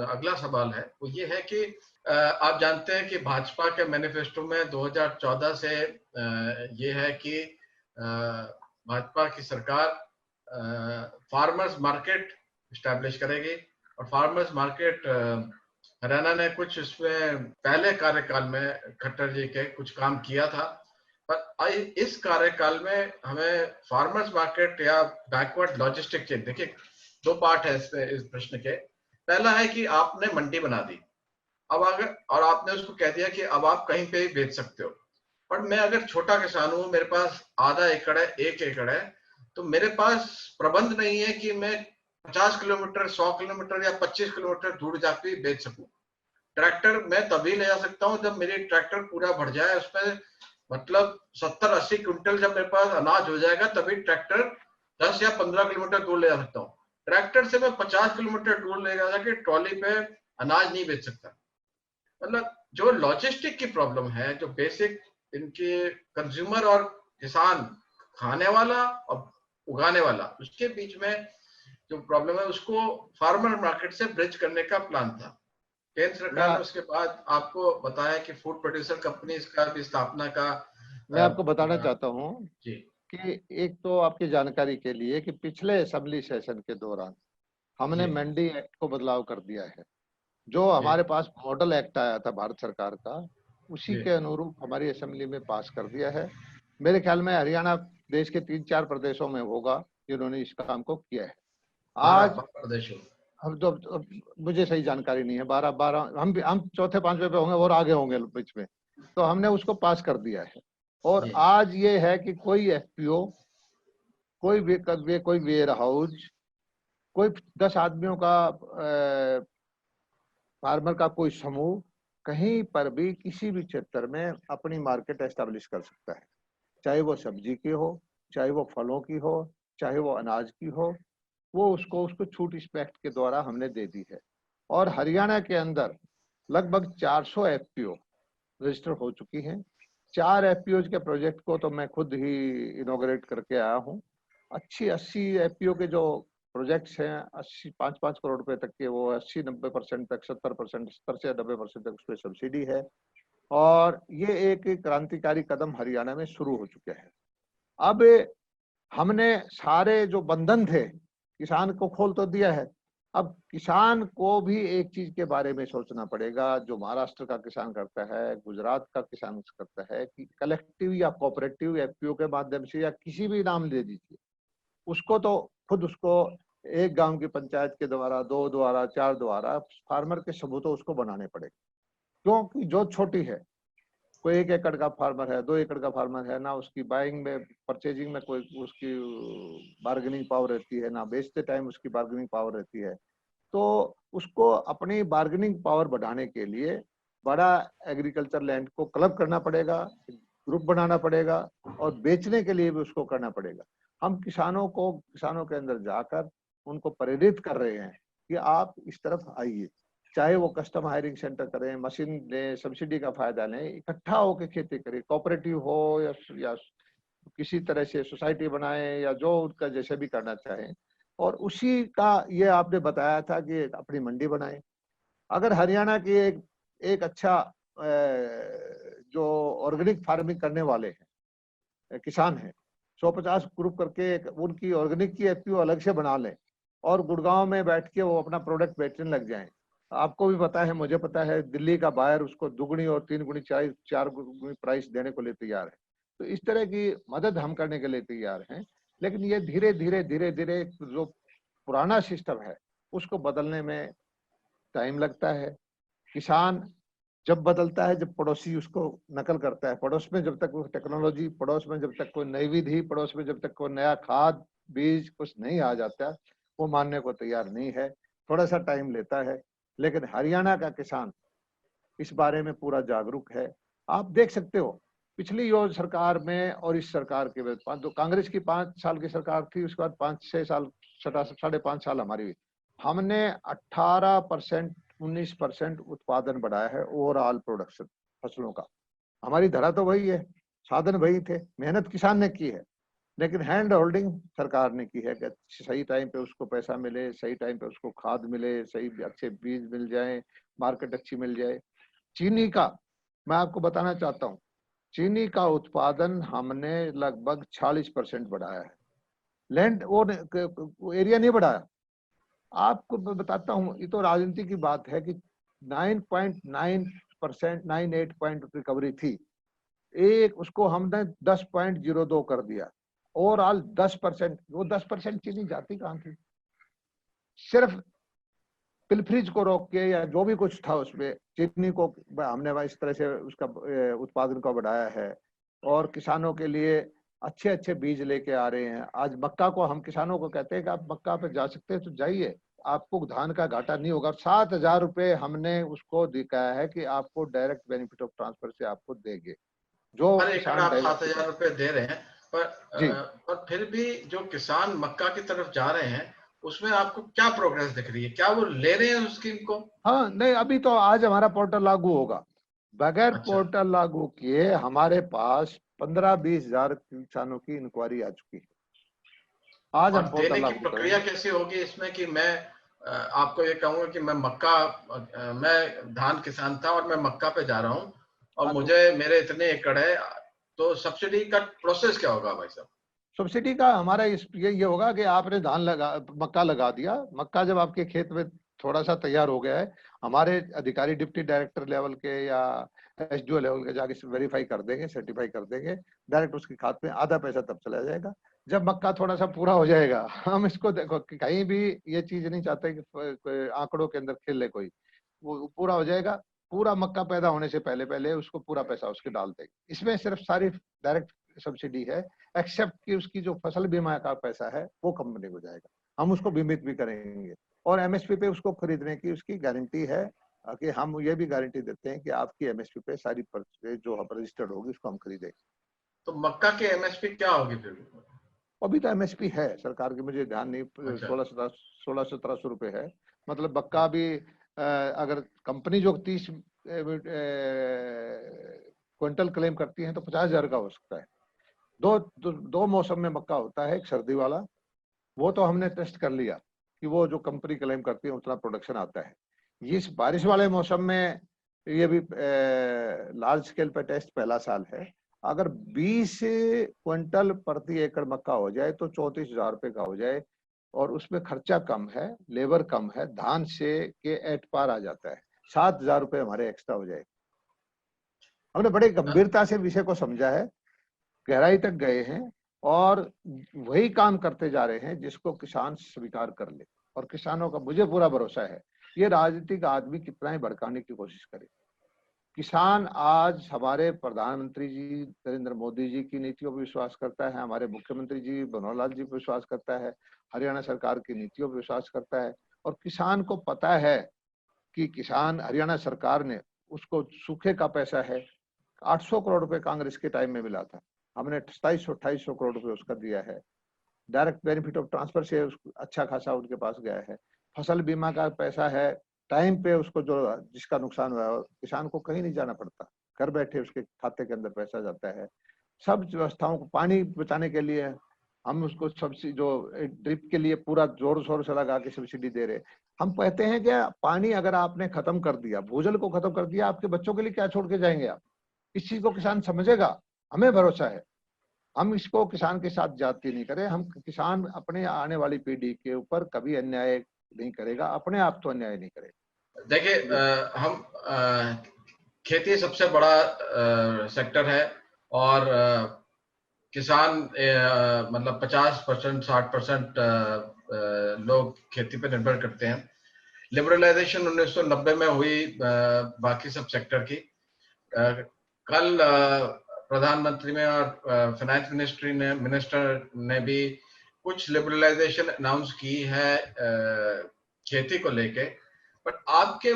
अगला सवाल है, वो ये है कि आप जानते हैं कि भाजपा के मैनिफेस्टो में 2014 से ये है कि भाजपा की सरकार फार्मर्स मार्केट स्टैब्लिश करेगी, और फार्मर्स मार्केट हरियाणा ने कुछ इसमें पहले कार्यकाल में खट्टर जी के कुछ काम किया था, पर इस कार्यकाल में हमें फार्मर्स मार्केट या बैकवर्ड लॉजिस्टिक चेन, देखिए दो पार्ट है इस प्रश्न के। पहला है कि आपने मंडी बना दी, अब अगर, और आपने उसको कह दिया कि अब आप कहीं पे भी बेच सकते हो, पर मैं अगर छोटा किसान हूं, मेरे पास आधा एकड़ है, 1 एकड़ है, तो मेरे पास प्रबंध नहीं है कि मैं 50 किलोमीटर, 100 किलोमीटर या 25 किलोमीटर दूर जाके बेच सकूं। ट्रैक्टर मैं तभी ले जा सकता हूं जब मेरी ट्रैक्टर पूरा भर जाए, उसमें मतलब 70-80 क्विंटल जब मेरे पास अनाज हो जाएगा, तभी ट्रैक्टर 10 या 15 किलोमीटर दूर ले जा सकता हूँ। ट्रैक्टर से मैं 50 किलोमीटर दूर ले जा के ट्रॉली पे अनाज नहीं बेच सकता। मतलब जो लॉजिस्टिक की प्रॉब्लम है, जो बेसिक इनके कंज्यूमर और किसान, खाने वाला और उगाने वाला, उसके बीच में जो प्रॉब्लम है, उसको फार्मर मार्केट से ब्रिज करने का प्लान था। केंद्र सरकार ने उसके बाद आपको बताया कि फूड प्रोड्यूसर कंपनी का भी स्थापना का मैं आपको बताना चाहता हूं जी कि एक तो आपकी जानकारी के लिए कि पिछले असेंबली सेशन के दौरान हमने मंडी एक्ट को बदलाव कर दिया है। जो हमारे पास मॉडल एक्ट आया था भारत सरकार का, उसी के अनुरूप हमारी असेंबली में पास कर दिया है। मेरे ख्याल में हरियाणा देश के 3-4 प्रदेशों में होगा जिन्होंने इस काम को किया है। आज हम तो, मुझे सही जानकारी नहीं है, 12 हम चौथे 5वें पे होंगे और आगे होंगे बीच में, तो हमने उसको पास कर दिया है। और आज ये है कि कोई एफपीओ, कोई वेयर हाउस, कोई 10 आदमियों का फार्मर का कोई समूह कहीं पर भी किसी भी क्षेत्र में अपनी मार्केट एस्टेब्लिश कर सकता है, चाहे वो सब्जी की हो, चाहे वो फलों की हो, चाहे वो अनाज की हो। वो उसको छूट इस पैक्ट के द्वारा हमने दे दी है। और हरियाणा के अंदर लगभग 400 एफपीओ रजिस्टर हो चुकी हैं। 4 एफपीओ के प्रोजेक्ट को तो मैं खुद ही इनॉग्रेट करके आया हूँ। 80 एफपीओ के जो प्रोजेक्ट्स हैं 5-5 करोड़ रुपए तक के, वो 80-90% तक, 70%, 70 से 90% तक उसमें सब्सिडी है। और ये एक क्रांतिकारी कदम हरियाणा में शुरू हो चुके हैं। अब हमने सारे जो बंधन थे किसान को खोल तो दिया है। अब किसान को भी एक चीज के बारे में सोचना पड़ेगा, जो महाराष्ट्र का किसान करता है, गुजरात का किसान करता है, कि कलेक्टिव या कोऑपरेटिव एफपीओ के माध्यम से या किसी भी नाम ले दीजिए, उसको तो खुद उसको एक गांव की पंचायत के द्वारा, 2 द्वारा, 4 द्वारा फार्मर के सबूतों उसको बनाने पड़ेगा। क्योंकि जो छोटी है, कोई 1 एकड़ का फार्मर है, 2 एकड़ का फार्मर है, ना उसकी बाइंग में, परचेजिंग में कोई उसकी बार्गेनिंग पावर रहती है, ना बेचते टाइम उसकी बार्गेनिंग पावर रहती है। तो उसको अपनी बार्गेनिंग पावर बढ़ाने के लिए बड़ा एग्रीकल्चर लैंड को क्लब करना पड़ेगा, ग्रुप बनाना पड़ेगा, और बेचने के लिए भी उसको करना पड़ेगा। हम किसानों के अंदर जाकर उनको प्रेरित कर रहे हैं कि आप इस तरफ आइए, चाहे वो कस्टम हायरिंग सेंटर करें, मशीन लें, सब्सिडी का फायदा लें, इकट्ठा होकर खेती करें, कोऑपरेटिव हो या किसी तरह से सोसाइटी बनाएं, या जो उनका जैसे भी करना चाहें। और उसी का ये आपने बताया था कि अपनी मंडी बनाएं। अगर हरियाणा की एक अच्छा जो ऑर्गेनिक फार्मिंग करने वाले हैं किसान हैं, 150 ग्रुप करके उनकी ऑर्गेनिक की एफपीओ अलग से बना लें, और गुड़गांव में बैठ के वो अपना प्रोडक्ट बेचने लग जाएं। आपको भी पता है, मुझे पता है, दिल्ली का बायर उसको 2 और 3 गुनी, 4 गुनी प्राइस देने को लिए तैयार है। तो इस तरह की मदद हम करने के लिए तैयार हैं। लेकिन ये धीरे धीरे जो पुराना सिस्टम है उसको बदलने में टाइम लगता है। किसान जब बदलता है, जब पड़ोसी उसको नकल करता है, पड़ोस में जब तक वो टेक्नोलॉजी, पड़ोस में जब तक कोई नई विधि, पड़ोस में जब तक कोई नया खाद बीज कुछ नहीं आ जाता, वो मानने को तैयार नहीं है। थोड़ा सा टाइम लेता है। लेकिन हरियाणा का किसान इस बारे में पूरा जागरूक है। आप देख सकते हो पिछली योजना सरकार में और इस सरकार के बाद, तो कांग्रेस की 5 साल की सरकार थी, उसके बाद 5-6 साल, 5.5 साल हमारी हुई, हमने 18%, 19% उत्पादन बढ़ाया है ओवरऑल प्रोडक्शन फसलों का। हमारी धरा तो वही है, साधन वही थे, मेहनत किसान ने की है, लेकिन हैंड होल्डिंग सरकार ने की है कि सही टाइम पे उसको पैसा मिले, सही टाइम पे उसको खाद मिले, सही अच्छे बीज मिल जाए, मार्केट अच्छी मिल जाए। चीनी का मैं आपको बताना चाहता हूँ, चीनी का उत्पादन हमने लगभग 46% बढ़ाया है। लैंड वो एरिया नहीं बढ़ाया। आपको मैं बताता हूँ, ये तो राजनीति की बात है कि 9.9%, 98 पॉइंट रिकवरी थी, एक उसको हमने 10.02 कर दिया। ओवरऑल 10%, वो 10% चीनी जाती कहाँ थी? सिर्फ पिलफ्रीज को रोक के या जो भी कुछ था उसमें चीनी को हमने इस तरह से उसका उत्पादन को बढ़ाया है। और किसानों के लिए अच्छे अच्छे बीज लेके आ रहे हैं। आज मक्का को हम किसानों को कहते हैं कि आप मक्का पे जा सकते हैं तो जाइए, आपको धान का घाटा नहीं होगा। 7,000 रुपए हमने उसको दिखाया है कि आपको डायरेक्ट बेनिफिट ऑफ ट्रांसफर से आपको देंगे, जो पर एकड़ किसान आप डायरेक्ट 7,000 रुपए दे रहे हैं, पर जी। पर फिर भी जो किसान मक्का की तरफ जा रहे हैं उसमें आपको क्या प्रोग्रेस दिख रही है? क्या वो ले रहे हैं उस स्कीम को? हाँ नहीं, अभी तो आज हमारा पोर्टल लागू होगा। बगैर अच्छा, पोर्टल लागू किए हमारे पास 15-20 हजार किसानों की इंक्वायरी आ चुकी है। आज और हम देने पोर्टल की लागू प्रक्रिया करेंगे। कैसी होगी इसमें कि मैं आपको ये कहूंगा कि मैं धान किसान था और मैं मक्का पे जा रहा हूँ और हाँ, तो मुझे मेरे इतने एकड़ है, तो सब्सिडी का प्रोसेस क्या होगा भाई साहब? सब्सिडी का हमारा ये होगा कि आपने मक्का लगा दिया। मक्का जब आपके खेत में थोड़ा सा तैयार हो गया है, हमारे अधिकारी डिप्टी डायरेक्टर लेवल के या एसडीओ लेवल के जाके वेरीफाई कर देंगे, सर्टिफाई कर देंगे, डायरेक्ट उसकी खाद में आधा पैसा तब चला जाएगा जब मक्का थोड़ा सा पूरा हो जाएगा। हम इसको देखो कि कहीं भी ये चीज नहीं चाहते कि आंकड़ों के अंदर खेले कोई, वो पूरा हो जाएगा। पूरा मक्का पैदा होने से पहले पहले उसको पूरा पैसा उसके डाल देगी। इसमें सिर्फ सारी डायरेक्ट सब्सिडी है, एक्सेप्ट कि उसकी जो फसल बीमा का पैसा है वो कंपनी को जाएगा, हम उसको बीमित भी करेंगे। और एमएसपी पे उसको खरीदने की उसकी गारंटी है कि हम ये भी गारंटी देते हैं कि आपकी एमएसपी पे सारी जो रजिस्टर्ड होगी उसको हम खरीदेंगे। तो मक्का की एमएसपी क्या होगी फिर? अभी तो एमएसपी है सरकार की, मुझे ध्यान नहीं, अच्छा। 1600-1700 रुपए है। मतलब मक्का भी अगर कंपनी जो 30 क्विंटल क्लेम करती है तो 50,000 का हो सकता है। दो मौसम में मक्का होता है, एक सर्दी वाला, वो तो हमने टेस्ट कर लिया कि वो जो कंपनी क्लेम करती है उतना प्रोडक्शन आता है। ये इस बारिश वाले मौसम में ये भी लार्ज स्केल पे टेस्ट पहला साल है। अगर 20 क्विंटल प्रति एकड़ मक्का हो जाए तो 34,000 रुपए का हो जाए, और उसमें खर्चा कम है, लेबर कम है, धान से के एट पार आ जाता है, 7,000 रुपए हमारे एक्स्ट्रा हो जाए। हमने बड़े गंभीरता से विषय को समझा है, गहराई तक गए हैं और वही काम करते जा रहे हैं जिसको किसान स्वीकार कर ले। और किसानों का मुझे पूरा भरोसा है, ये राजनीतिक आदमी कितना ही भड़काने की कोशिश करे, किसान आज हमारे प्रधानमंत्री जी नरेंद्र मोदी जी की नीतियों पर विश्वास करता है, हमारे मुख्यमंत्री जी मनोहर लाल जी पर विश्वास करता है, हरियाणा सरकार की नीतियों पर विश्वास करता है। और किसान को पता है कि किसान, हरियाणा सरकार ने उसको सूखे का पैसा है, 800 करोड़ रुपए कांग्रेस के टाइम में मिला था, हमने 2700-2800 करोड़ रुपए उसका दिया है। डायरेक्ट बेनिफिट ऑफ ट्रांसफर से अच्छा खासा उनके पास गया है। फसल बीमा का पैसा है, टाइम पे उसको जो जिसका नुकसान हुआ है किसान को कहीं नहीं जाना पड़ता, घर बैठे उसके खाते के अंदर पैसा जाता है। सब व्यवस्थाओं को, पानी बचाने के लिए हम उसको सब्सिडी जो ड्रिप के लिए पूरा जोर शोर से लगा के सब्सिडी दे रहे। हम कहते हैं कि पानी अगर आपने खत्म कर दिया, भूजल को खत्म कर दिया, आपके बच्चों के लिए क्या छोड़ के जाएंगे आप? इस चीज को किसान समझेगा, हमें भरोसा है। हम इसको किसान के साथ जाति नहीं करें, हम किसान अपने आने वाली पीढ़ी के ऊपर कभी अन्याय नहीं करेगा, अपने आप तो अन्याय नहीं करेगा। देखिए, हम खेती सबसे बड़ा सेक्टर है और किसान मतलब 50%, 60% लोग खेती पे निर्भर करते हैं। लिबरलाइजेशन 1990 में हुई बाकी सब सेक्टर की। कल प्रधानमंत्री में और फाइनेंस मिनिस्टर ने भी कुछ लिबरलाइजेशन अनाउंस की है खेती को लेके। बट आपके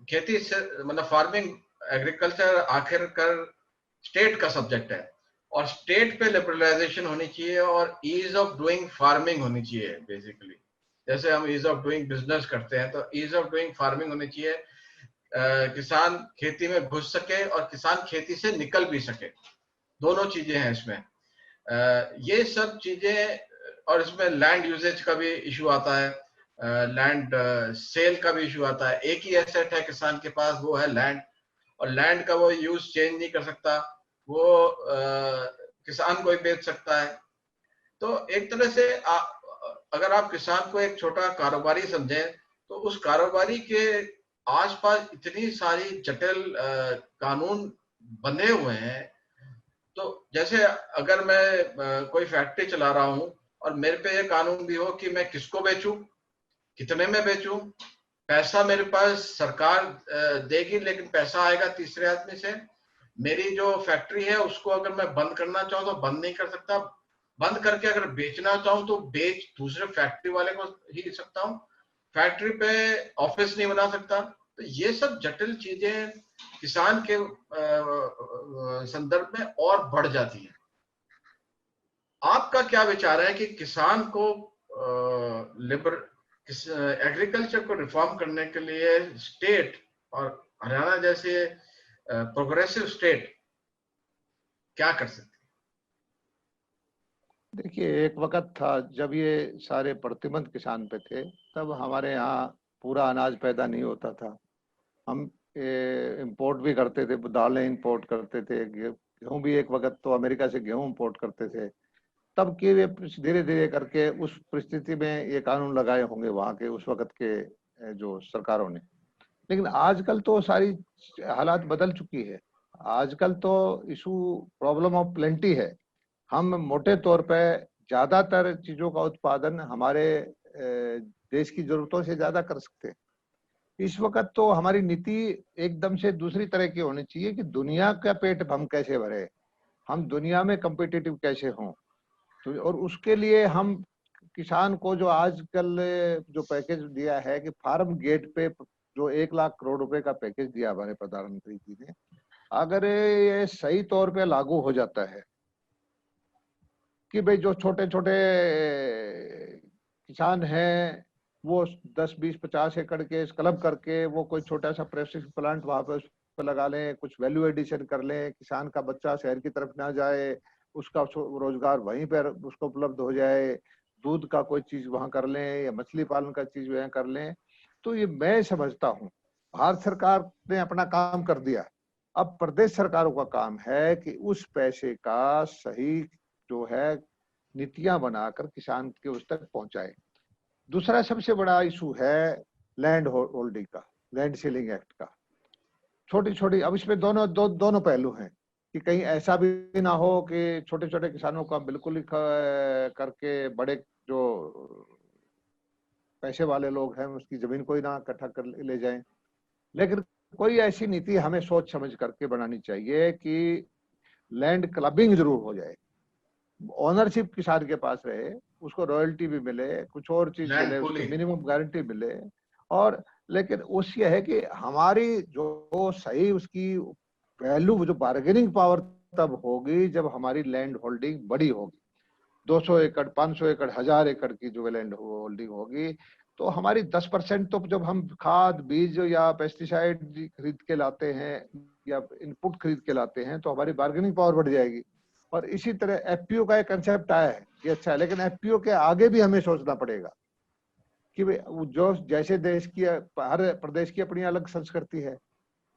खेती से मतलब फार्मिंग, एग्रीकल्चर आखिरकार स्टेट का सब्जेक्ट है और स्टेट पे लिबरलाइजेशन होनी चाहिए और ईज ऑफ डूइंग फार्मिंग होनी चाहिए। बेसिकली जैसे हम ईज ऑफ डूइंग बिजनेस करते हैं तो ईज ऑफ डूइंग फार्मिंग होनी चाहिए। किसान खेती में घुस सके और किसान खेती से निकल भी सके, दोनों चीजें हैं इसमें। ये सब चीजें, और इसमें लैंड यूजेज का भी इशू आता है, लैंड सेल का भी इशू आता है। एक ही एसेट है किसान के पास, वो है लैंड, और लैंड का वो यूज चेंज नहीं कर सकता, वो किसान को ही बेच सकता है। तो एक तरह से अगर आप किसान को एक छोटा कारोबारी समझें तो उस कारोबारी के आसपास इतनी सारी जटिल कानून बंधे हुए हैं। तो जैसे अगर मैं कोई फैक्ट्री चला रहा हूं और मेरे पे ये कानून भी हो कि मैं किसको बेचूं, कितने में बेचूं, पैसा मेरे पास सरकार देगी लेकिन पैसा आएगा तीसरे आदमी से। मेरी जो फैक्ट्री है उसको अगर मैं बंद करना चाहूँ तो बंद नहीं कर सकता, बंद करके अगर बेचना चाहूँ तो बेच दूसरे फैक्ट्री वाले को ही सकता हूँ, फैक्ट्री पे ऑफिस नहीं बना सकता। तो ये सब जटिल चीजें किसान के संदर्भ में और बढ़ जाती है। आपका क्या विचार है कि किसान को एग्रीकल्चर को रिफॉर्म करने के लिए स्टेट और हरियाणा जैसे प्रोग्रेसिव स्टेट क्या कर सकते? देखिए, एक वक्त था जब ये सारे प्रतिबंध किसान पे थे, तब हमारे यहाँ पूरा अनाज पैदा नहीं होता था, हम इंपोर्ट भी करते थे, दालें इंपोर्ट करते थे, गेहूं भी एक वक्त तो अमेरिका से गेहूं इंपोर्ट करते थे। तब के वे धीरे धीरे करके उस परिस्थिति में ये कानून लगाए होंगे वहां के उस वक्त के जो सरकारों ने। लेकिन आजकल तो सारी हालात बदल चुकी है, आजकल तो इशू प्रॉब्लम ऑफ प्लेंटी है। हम मोटे तौर पे ज्यादातर चीजों का उत्पादन हमारे देश की जरूरतों से ज्यादा कर सकते हैं। इस वक्त तो हमारी नीति एकदम से दूसरी तरह की होनी चाहिए कि दुनिया का पेट हम कैसे भरे, हम दुनिया में कंपिटिटिव कैसे हों। तो और उसके लिए हम किसान को जो आजकल जो पैकेज दिया है कि फार्म गेट पे जो 1 लाख करोड़ रुपए का पैकेज दिया हमारे प्रधानमंत्री जी ने, अगर ये सही तौर पे लागू हो जाता है कि भाई जो छोटे छोटे किसान हैं वो 10, 20, 50 एकड़ के क्लब करके वो कोई छोटा सा प्रोसेसिंग प्लांट वहां पे उस पे लगा लें, कुछ वैल्यू एडिशन कर लें, किसान का बच्चा शहर की तरफ ना जाए, उसका रोजगार वहीं पर उसको उपलब्ध हो जाए, दूध का कोई चीज वहां कर लें या मछली पालन का चीज वहां कर लें। तो ये मैं समझता हूँ भारत सरकार ने अपना काम कर दिया, अब प्रदेश सरकारों का काम है कि उस पैसे का सही जो है नीतियां बनाकर किसान के उस तक पहुंचाए। दूसरा सबसे बड़ा इशू है लैंड होल्डिंग का, लैंड सीलिंग एक्ट का। छोटी छोटी, अब इसमें दोनों पहलू हैं कि कहीं ऐसा भी ना हो कि छोटे छोटे किसानों का बिल्कुल ही करके बड़े जो पैसे वाले लोग हैं उसकी जमीन को ही ना इकट्ठा कर ले जाएं। लेकिन कोई ऐसी नीति हमें सोच समझ करके बनानी चाहिए कि लैंड क्लबिंग जरूर हो जाए, ओनरशिप किसान के पास रहे, उसको रॉयल्टी भी मिले, कुछ और चीज लैंड मिले, उसकी पूलिंग। मिनिमम गारंटी मिले। और लेकिन उस ये है कि हमारी जो सही उसकी वैल्यू, जो बार्गेनिंग पावर तब होगी जब हमारी लैंड होल्डिंग बड़ी होगी, 200 एकड़, 500 एकड़, 1000 एकड़ की जो लैंड होल्डिंग होगी, तो हमारी 10% तो जब हम खाद बीज या पेस्टिसाइड खरीद के लाते हैं या इनपुट खरीद के लाते हैं तो हमारी बार्गेनिंग पावर बढ़ जाएगी। और इसी तरह एफपीओ का एक कंसेप्ट आया है, ये अच्छा है, लेकिन एफपीओ के आगे भी हमें सोचना पड़ेगा कि जो जैसे देश की, हर प्रदेश की अपनी अलग संस्कृति है।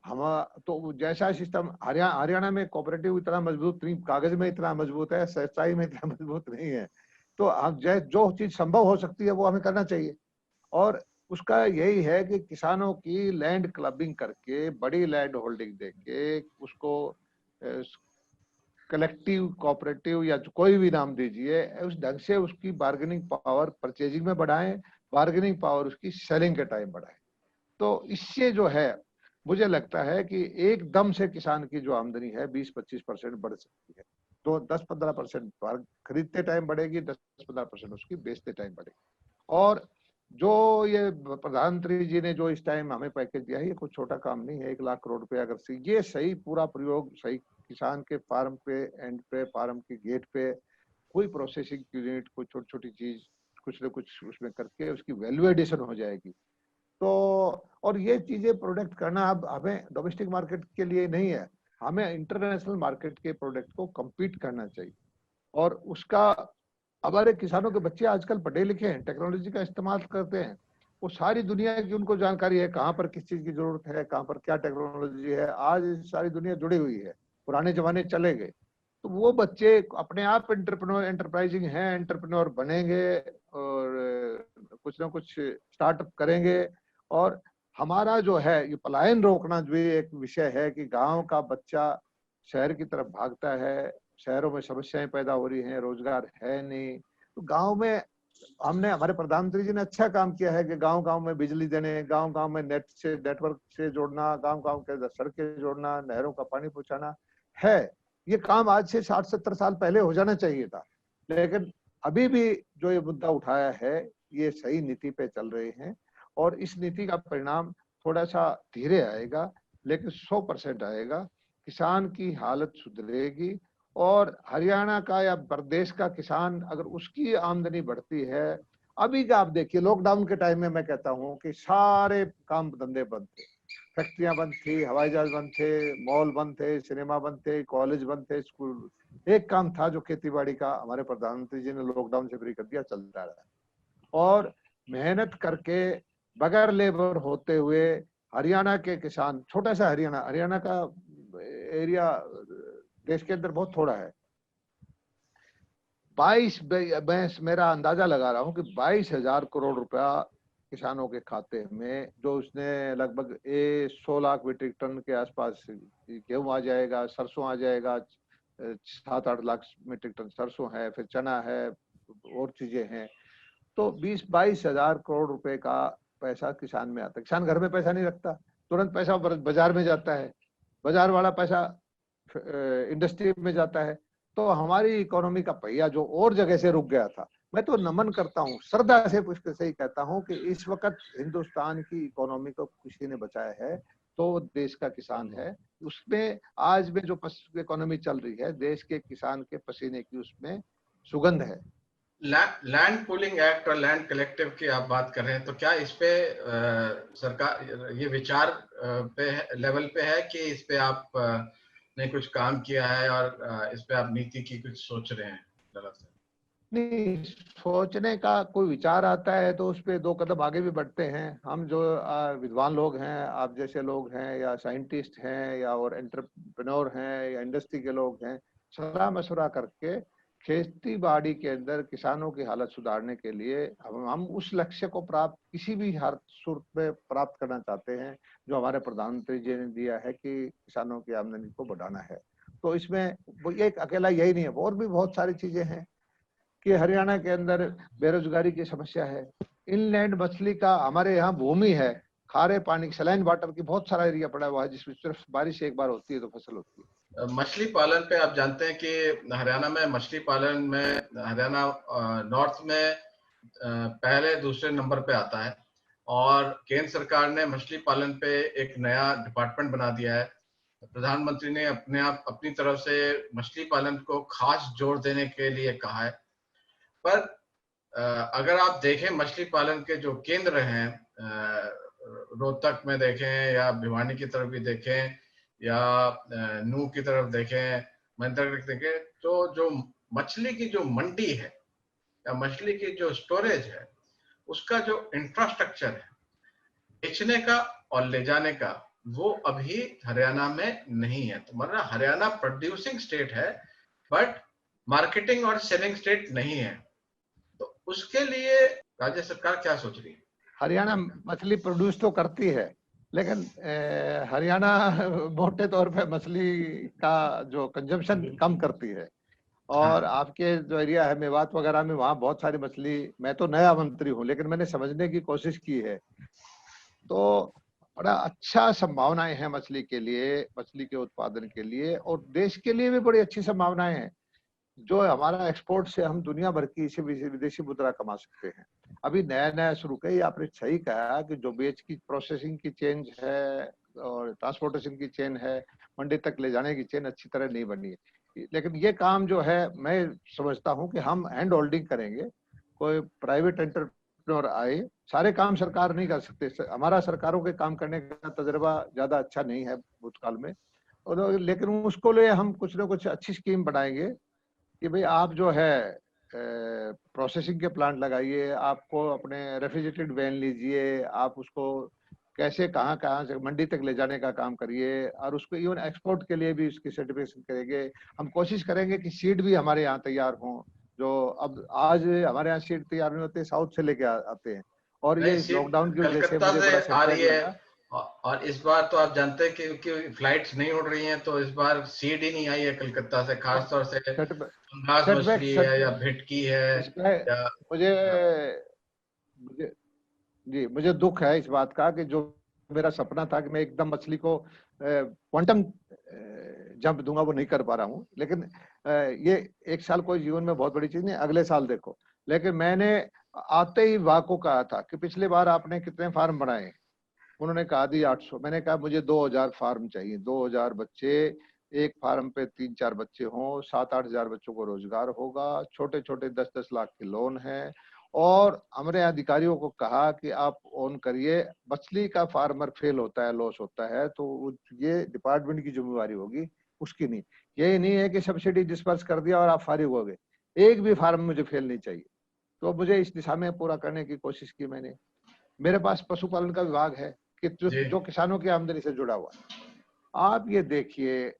हम तो जैसा सिस्टम हरियाणा में कोऑपरेटिव इतना मजबूत नहीं, कागज में इतना मजबूत है, सच्चाई में इतना मजबूत नहीं है। तो हम जो चीज संभव हो सकती है वो हमें करना चाहिए। और उसका यही है कि किसानों की लैंड क्लबिंग करके, बड़ी लैंड होल्डिंग देके उसको कलेक्टिव, कोऑपरेटिव या कोई भी नाम दीजिए, उस ढंग से उसकी बार्गेनिंग पावर परचेजिंग में बढ़ाएं, बार्गेनिंग पावर उसकी सेलिंग के टाइम बढ़ाएं। तो इससे जो है मुझे लगता है कि एकदम से किसान की जो आमदनी है 20-25% बढ़ सकती है। तो 10-15% खरीदते टाइम बढ़ेगी, 10-15% उसकी बेचते टाइम बढ़ेगी। और जो ये प्रधानमंत्री जी ने जो इस टाइम हमें पैकेज दिया है, ये कुछ छोटा काम नहीं है। 1 लाख करोड़ रुपए अगर से ये सही पूरा प्रयोग सही किसान के फार्म पे, एंड पे, फार्म के गेट पे कोई प्रोसेसिंग यूनिट, कोई छोटी छोटी चीज कुछ न कुछ उसमें करके उसकी वैल्यू एडिशन हो जाएगी। तो और ये चीजें प्रोडक्ट करना अब हमें डोमेस्टिक मार्केट के लिए नहीं है, हमें इंटरनेशनल मार्केट के प्रोडक्ट को compete करना चाहिए। और उसका हमारे किसानों के बच्चे आजकल पढ़े लिखे हैं, टेक्नोलॉजी का इस्तेमाल करते हैं, वो सारी दुनिया की उनको जानकारी है, कहाँ पर किस चीज की जरूरत है, कहाँ पर क्या टेक्नोलॉजी है। आज सारी दुनिया जुड़ी हुई है, पुराने जमाने चले गए। तो वो बच्चे अपने आप एंटरप्राइजिंग हैं, एंटरप्रेन्योर बनेंगे और कुछ ना कुछ स्टार्टअप करेंगे। और हमारा जो है ये पलायन रोकना जो एक विषय है कि गांव का बच्चा शहर की तरफ भागता है, शहरों में समस्याएं पैदा हो रही हैं, रोजगार है नहीं। तो गांव में हमने, हमारे प्रधानमंत्री जी ने अच्छा काम किया है कि गांव गांव में बिजली देने, गांव गांव में नेटवर्क से जोड़ना, गांव गांव के सड़कें जोड़ना, नहरों का पानी पहुंचाना है। ये काम आज से 60-70 साल पहले हो जाना चाहिए था। लेकिन अभी भी जो ये मुद्दा उठाया है, ये सही नीति पे चल रहे हैं और इस नीति का परिणाम थोड़ा सा धीरे आएगा लेकिन 100% आएगा। किसान की हालत सुधरेगी और हरियाणा का या प्रदेश का किसान अगर उसकी आमदनी बढ़ती है, अभी का आप देखिए लॉकडाउन के टाइम में मैं कहता हूँ कि सारे काम धंधे बंद थे, फैक्ट्रियां बंद थी, हवाई जहाज बंद थे, मॉल बंद थे, सिनेमा बंद थे, कॉलेज बंद थे, स्कूल। एक काम था जो खेती बाड़ी का, हमारे प्रधानमंत्री जी ने लॉकडाउन से फ्री कर दिया, चलता रहा। और मेहनत करके बगैर लेबर होते हुए हरियाणा के किसान, छोटा सा हरियाणा, हरियाणा का एरिया देश के अंदर बहुत थोड़ा है, 22, मैं मेरा अंदाजा लगा रहा हूँ कि 22,000 करोड़ रुपया किसानों के खाते में, जो उसने लगभग 100 लाख मीट्रिक टन के आसपास गेहूं आ जाएगा, सरसों आ जाएगा, 7-8 लाख मीट्रिक टन सरसों है, फिर चना है और चीजें हैं। तो 20-22 हजार करोड़ रुपए का पैसा किसान में आता है। किसान घर में पैसा नहीं रखता, तुरंत पैसा बाजार में जाता है, बाजार वाला पैसा इंडस्ट्री में जाता है। तो हमारी इकोनॉमी का पहिया जो और जगह से रुक गया था, मैं तो नमन करता हूँ, श्रद्धा से पुष्प से ही कहता हूँ कि इस वक्त हिंदुस्तान की इकोनॉमी को किसी ने बचाया है तो देश का किसान है। उसमें आज में जो इकोनॉमी चल रही है, देश के किसान के पसीने की उसमें सुगंध है। लैंड पूलिंग एक्ट और लैंड कलेक्टिव की आप बात कर रहे हैं, तो क्या इस पे सरकार ये विचार पे लेवल पे है कि इस पे आप ने कुछ काम किया है और इस पे आप नीति की कुछ सोच रहे हैं? नहीं, सोचने का कोई विचार आता है तो उस पर 2 कदम आगे भी बढ़ते हैं। हम जो विद्वान लोग हैं, आप जैसे लोग हैं, या साइंटिस्ट हैं, या और एंटरप्रेन्योर हैं, या इंडस्ट्री के लोग हैं, सलाह मशवरा करके खेती बाड़ी के अंदर किसानों की हालत सुधारने के लिए हम उस लक्ष्य को प्राप्त किसी भी हर सूरत में प्राप्त करना चाहते हैं जो हमारे प्रधानमंत्री जी ने दिया है कि किसानों की आमदनी को बढ़ाना है। तो इसमें वो एक अकेला यही नहीं है, और भी बहुत सारी चीजें हैं कि हरियाणा के अंदर बेरोजगारी की समस्या है। इनलैंड मछली का हमारे यहाँ भूमि है, खारे पानी सलाइन वाटर की बहुत सारा एरिया पड़ा हुआ है जिसमें सिर्फ बारिश एक बार होती है तो फसल होती है। मछली पालन पे आप जानते हैं कि हरियाणा में मछली पालन में हरियाणा नॉर्थ में पहले दूसरे नंबर पे आता है, और केंद्र सरकार ने मछली पालन पे एक नया डिपार्टमेंट बना दिया है। प्रधानमंत्री ने अपनी तरफ से मछली पालन को खास जोर देने के लिए कहा है। पर अगर आप देखें मछली पालन के जो केंद्र हैं, रोहतक में देखें या भिवानी की तरफ भी देखें या नूह की तरफ देखें, मंदसौर देखें, तो जो मछली की जो मंडी है या मछली की जो स्टोरेज है, उसका जो इंफ्रास्ट्रक्चर है बेचने का और ले जाने का, वो अभी हरियाणा में नहीं है। तो मतलब हरियाणा प्रोड्यूसिंग स्टेट है बट मार्केटिंग और सेलिंग स्टेट नहीं है। तो उसके लिए राज्य सरकार क्या सोच रही है? हरियाणा मछली प्रोड्यूस तो करती है, लेकिन हरियाणा मोटे तौर पे मछली का जो कंजम्पशन कम करती है। और आपके जो एरिया है मेवात वगैरह में, वहाँ बहुत सारी मछली, मैं तो नया मंत्री हूँ लेकिन मैंने समझने की कोशिश की है, तो बड़ा अच्छा संभावनाएं हैं मछली के लिए, मछली के उत्पादन के लिए, और देश के लिए भी बड़ी अच्छी संभावनाएं हैं। जो हमारा एक्सपोर्ट से हम दुनिया भर की इसे विदेशी मुद्रा कमा सकते हैं। अभी नया नया शुरू किया, आपने सही कहा कि जो बेच की प्रोसेसिंग की चेन है और ट्रांसपोर्टेशन की चेन है, मंडी तक ले जाने की चेन अच्छी तरह नहीं बनी है। लेकिन ये काम जो है, मैं समझता हूँ कि हम हैंड होल्डिंग करेंगे, कोई प्राइवेट एंटरप्रेन्योर आए, सारे काम सरकार नहीं कर सकते। हमारा सरकारों के काम करने का तजर्बा ज्यादा अच्छा नहीं है भूतकाल में, और लेकिन उसको लिए हम कुछ ना कुछ अच्छी स्कीम बनाएंगे कि भाई आप जो है प्रोसेसिंग के प्लांट लगाइए, आपको अपने रेफ्रिजरेटेड वैन लीजिए, आप उसको कैसे कहाँ से मंडी तक ले जाने का काम करिए, और उसको इवन एक्सपोर्ट के लिए भी उसकी सर्टिफिकेशन करेंगे। हम कोशिश करेंगे कि सीड भी हमारे यहाँ तैयार हों, जो अब आज हमारे यहाँ सीड तैयार नहीं होते, साउथ से लेके आते हैं। और ये लॉकडाउन की वजह से मुझे बड़ा आ रही है, लगा। और इस बार तो आप जानते हैं कि फ्लाइट्स नहीं उड़ रही हैं, तो इस बार सीड ही नहीं आई है कलकत्ता से, खास तौर से घास मछली है या भिटकी है या मुझे मुझे दुख है इस बात का कि जो मेरा सपना था कि मैं एकदम मछली को क्वांटम जंप दूंगा, वो नहीं कर पा रहा हूँ। लेकिन ये एक साल कोई जीवन में बहुत बड़ी चीज नहीं, अगले साल देखो। लेकिन मैंने आते ही वाह को कहा था कि पिछली बार आपने कितने फार्म बनाए, उन्होंने कहा दी 800। मैंने कहा मुझे 2000 फार्म चाहिए, 2000 बच्चे, एक फार्म पे 3-4 बच्चे हों, 7-8 हजार बच्चों को रोजगार होगा, छोटे छोटे 10-10 लाख के लोन है। और हमने अधिकारियों को कहा कि आप ऑन करिए, मछली का फार्मर फेल होता है, लॉस होता है, तो ये डिपार्टमेंट की जिम्मेवारी होगी, उसकी नहीं। यही नहीं है कि सब्सिडी डिस्पर्स कर दिया और आप फारिग हो गए, एक भी फार्म मुझे फेल नहीं चाहिए। तो मुझे इस दिशा में पूरा करने की कोशिश की मैंने। मेरे पास पशुपालन का विभाग है कि जो किसानों की आमदनी से जुड़ा हुआ है। आप ये देखिए,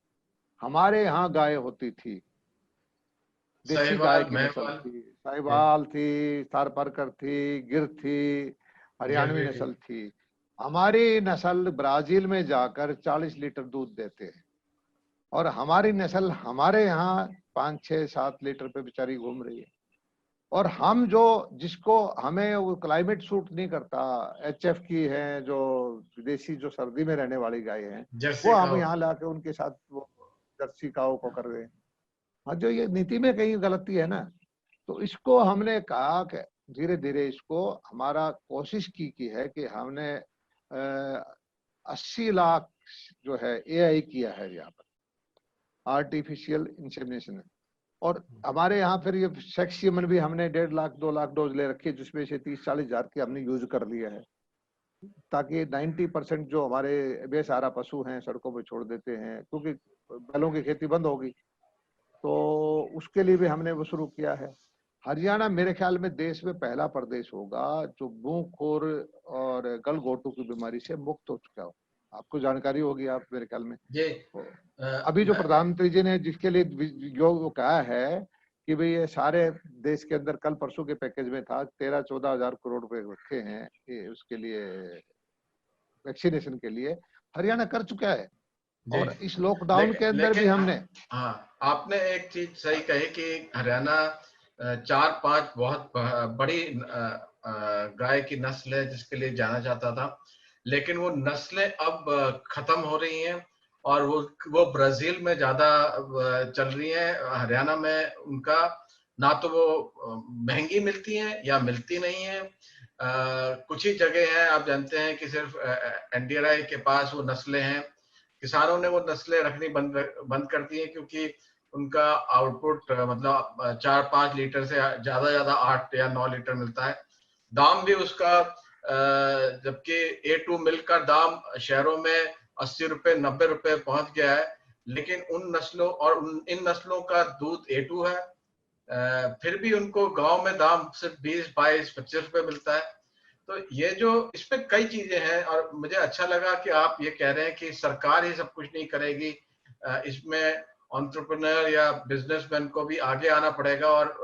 हमारे यहाँ गाय होती थी, देसी गाय की नस्ल थी, साहिवाल थी, थारपारकर थी, गिर थी, हरियाणवी नस्ल थी। हमारी नस्ल ब्राजील में जाकर 40 लीटर दूध देते हैं, और हमारी नस्ल हमारे यहाँ 5, 6, 7 लीटर पे बेचारी घूम रही है। और हम जो जिसको हमें वो क्लाइमेट सूट नहीं करता, HF की है जो विदेशी जो सर्दी में रहने वाली गाय हैं, वो जर्सी हम काऊ। यहाँ लाके उनके साथ वो जर्सी काऊ को कर रहे हैं। हाँ, जो ये नीति में कहीं गलती है ना, तो इसको हमने कहा कि धीरे धीरे इसको हमारा कोशिश की है कि हमने 80 लाख जो है AI किया है यहाँ पर, आर्टिफिशियल इंसेमिनेशन। और हमारे यहाँ फिर ये सेक्स सीमन भी हमने 1.5 लाख 2 लाख डोज ले रखी है, जिसमें से 30-40 हजार की हमने यूज कर लिया है, ताकि 90% जो हमारे बेसहारा पशु हैं सड़कों पे छोड़ देते हैं, क्योंकि बैलों की खेती बंद होगी, तो उसके लिए भी हमने वो शुरू किया है। हरियाणा मेरे ख्याल में देश में पहला प्रदेश होगा जो मुंहखोर और गलघोटू की बीमारी से मुक्त हो चुका हो। आपको जानकारी होगी, आप मेरे ख्याल में ये अभी जो मैं प्रधानमंत्री जी ने जिसके लिए जो वो कहा है कि भाई ये सारे देश के अंदर कल परसों के पैकेज में था 13-14 हजार करोड़ रुपए रखे हैं ये उसके लिए, वैक्सीनेशन के लिए, हरियाणा कर चुका है। जी, और इस लॉकडाउन के अंदर भी लेकिन हमने हाँ, आपने एक चीज सही कही कि हरियाणा 4-5 बहुत बड़ी गाय की नस्ल है जिसके लिए जाना जाता था, लेकिन वो नस्लें अब खत्म हो रही हैं और वो ब्राजील में ज्यादा चल रही हैं। हरियाणा में उनका ना तो वो महंगी मिलती हैं या मिलती नहीं है। कुछ ही जगह है, आप जानते हैं कि सिर्फ NDRI के पास वो नस्लें हैं। किसानों ने वो नस्लें रखनी बंद कर दी है क्योंकि उनका आउटपुट मतलब 4-5 लीटर से ज्यादा 8 या 9 लीटर मिलता है। दाम भी उसका जबकि A2 मिल्क का दाम शहरों में 80 रुपए 90 रुपए पहुंच गया है, लेकिन उन नस्लों और इन नस्लों का दूध A2 है। फिर भी उनको गांव में दाम सिर्फ 20-22-25 रुपए मिलता है। तो ये जो इसमें कई चीजें हैं और मुझे अच्छा लगा कि आप ये कह रहे हैं कि सरकार ही सब कुछ नहीं करेगी, इसमें एंटरप्रेन्योर या बिजनेसमैन को भी आगे आना पड़ेगा और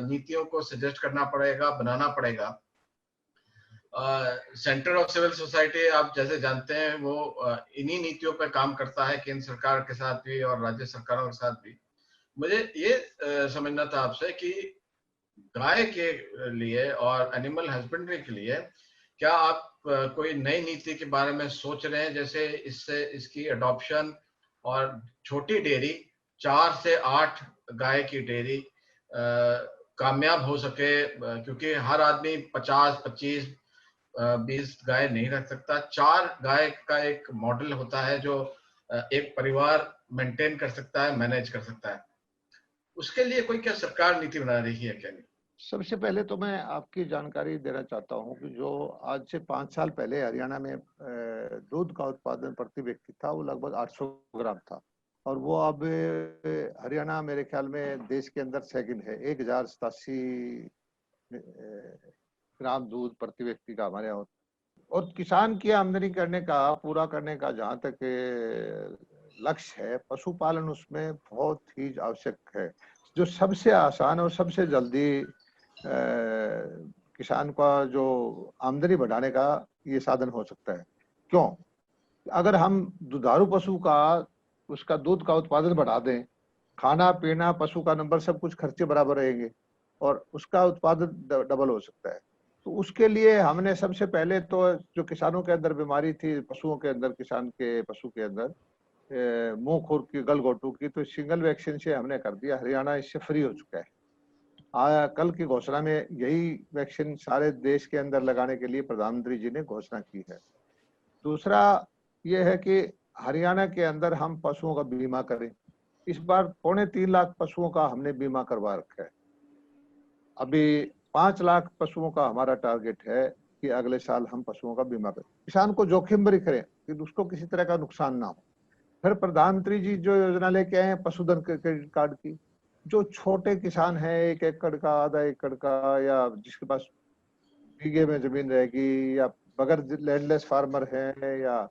नीतियों को सजेस्ट करना पड़ेगा, बनाना पड़ेगा। सेंटर ऑफ सिविल सोसाइटी आप जैसे जानते हैं वो इन्हीं नीतियों पर काम करता है, केंद्र सरकार के साथ भी और राज्य सरकारों के साथ भी। मुझे ये समझना था आपसे कि गाय के लिए और एनिमल हस्बेंड्री के लिए क्या आप कोई नई नीति के बारे में सोच रहे हैं, जैसे इससे इसकी अडॉप्शन और छोटी डेयरी 4 से 8 गाय की डेयरी कामयाब हो सके, क्योंकि हर आदमी 50-25-20 गाय नहीं रख सकता। 4 गाय का एक मॉडल होता है जो एक परिवार मेंटेन कर सकता है, मैनेज कर सकता है। उसके लिए कोई क्या सरकार नीति बना रही है क्या? सबसे पहले तो मैं आपकी जानकारी देना चाहता हूँ कि जो आज से 5 साल पहले हरियाणा में दूध का उत्पादन प्रति व्यक्ति था वो लगभग 800 ग्राम था, और वो अब हरियाणा मेरे ख्याल में देश के अंदर सेकंड है, 1087 ग्राम दूध प्रति व्यक्ति का हमारे यहाँ। और किसान की आमदनी करने का पूरा करने का जहाँ तक लक्ष्य है, पशुपालन उसमें बहुत ही आवश्यक है। जो सबसे आसान और सबसे जल्दी किसान का जो आमदनी बढ़ाने का ये साधन हो सकता है। क्यों? अगर हम दुधारू पशु का उसका दूध का उत्पादन बढ़ा दें, खाना पीना पशु का नंबर सब कुछ खर्चे बराबर रहेंगे और उसका उत्पादन डबल हो सकता है। तो उसके लिए हमने सबसे पहले तो जो किसानों के अंदर बीमारी थी, पशुओं के अंदर, किसान के पशु के अंदर मुंहखोर की, गलघोटू की, तो सिंगल वैक्सीन से हमने कर दिया। हरियाणा इससे फ्री हो चुका है। कल की घोषणा में यही वैक्सीन सारे देश के अंदर लगाने के लिए प्रधानमंत्री जी ने घोषणा की है। दूसरा ये है कि हरियाणा के अंदर हम पशुओं का बीमा करें। इस बार 3.25 लाख पशुओं का हमने बीमा करवा रखा है। अभी 5 लाख पशुओं का हमारा टारगेट है कि अगले साल हम पशुओं का बीमा करें। किसान को जोखिम भरी करें कि उसको किसी तरह का नुकसान ना हो। फिर प्रधानमंत्री जी जो योजना लेके आए हैं पशुधन क्रेडिट कार्ड की, जो छोटे किसान हैं 1 एकड़ का, आधा एकड़ का, या जिसके पास बीघे में जमीन रहेगी, या बगैर लैंडलेस फार्मर हैं, या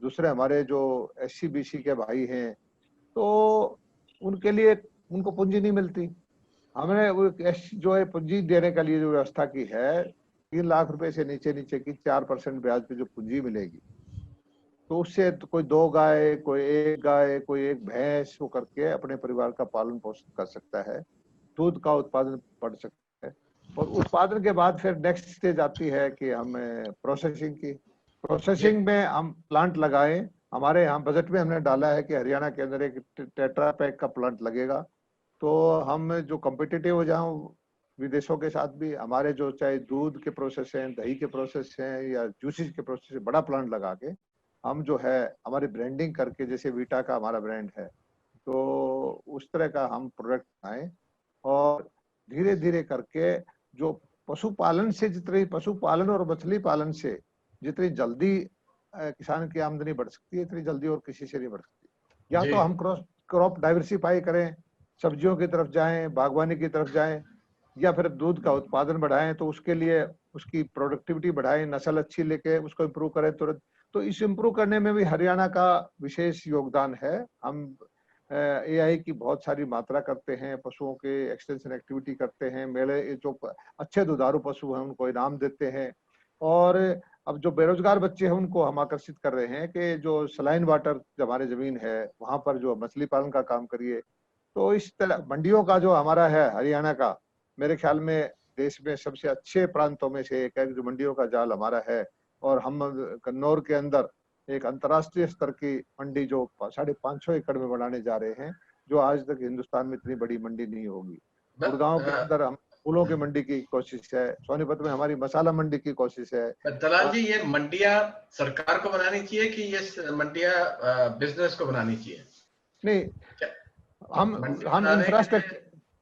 दूसरे हमारे जो SC BC के भाई हैं, तो उनके लिए उनको पूंजी नहीं मिलती। हमने वो जो है पूंजी देने के लिए जो व्यवस्था की है, 3 लाख रुपए से नीचे की 4% ब्याज पे जो पूंजी मिलेगी, तो उससे तो कोई 2 गाय, कोई 1 गाय, कोई 1 भैंस वो करके अपने परिवार का पालन पोषण कर सकता है, दूध का उत्पादन बढ़ सकता है। और उत्पादन के बाद फिर नेक्स्ट स्टेज आती है कि हम प्रोसेसिंग की। प्रोसेसिंग में हम प्लांट लगाएं। हमारे यहाँ बजट में हमने डाला है कि हरियाणा के अंदर एक टेट्रा पैक का प्लांट लगेगा। तो हम जो कम्पिटिटिव हो जाएं विदेशों के साथ भी, हमारे जो चाहे दूध के प्रोसेस हैं, दही के प्रोसेस हैं या जूसेस के प्रोसेस है, बड़ा प्लांट लगा के हम जो है हमारी ब्रांडिंग करके, जैसे वीटा का हमारा ब्रांड है, तो उस तरह का हम प्रोडक्ट आए। और धीरे धीरे करके जो पशुपालन से, जितनी पशुपालन और मछली पालन से जितनी जल्दी किसान की आमदनी बढ़ सकती है, इतनी जल्दी और किसी से नहीं बढ़ सकती। या जी तो हम क्रॉप डाइवर्सिफाई करें, सब्जियों की तरफ जाएं, बागवानी की तरफ जाएं, या फिर दूध का उत्पादन बढ़ाएं, तो उसके लिए उसकी प्रोडक्टिविटी बढ़ाएं, नस्ल अच्छी लेके उसको इम्प्रूव करें तुरंत। तो इस इम्प्रूव करने में भी हरियाणा का विशेष योगदान है। हम एआई की बहुत सारी मात्रा करते हैं, पशुओं के एक्सटेंशन एक्टिविटी करते हैं, मेले जो अच्छे दुधारू पशु हैं उनको इनाम देते हैं। और अब जो बेरोजगार बच्चे हैं उनको हम आकर्षित कर रहे हैं कि जो सलाइन वाटर जो हमारे जमीन है वहां पर जो मछली पालन का काम करिए। तो इस तरह मंडियों का जो हमारा है हरियाणा का, मेरे ख्याल में देश में सबसे अच्छे प्रांतों में से एक है जो मंडियों का जाल हमारा है। और हम कन्नौर के अंदर एक अंतर्राष्ट्रीय स्तर की मंडी जो 550 एकड़ में बनाने जा रहे हैं, जो आज तक हिंदुस्तान में इतनी बड़ी मंडी नहीं होगी। गुड़गांव के अंदर हम फूलों की मंडी की कोशिश है, सोनीपत में हमारी मसाला मंडी की कोशिश है। दलाल जी, ये मंडियां सरकार को बनानी चाहिए कि ये मंडियां बिजनेस को बनानी चाहिए? नहीं, हम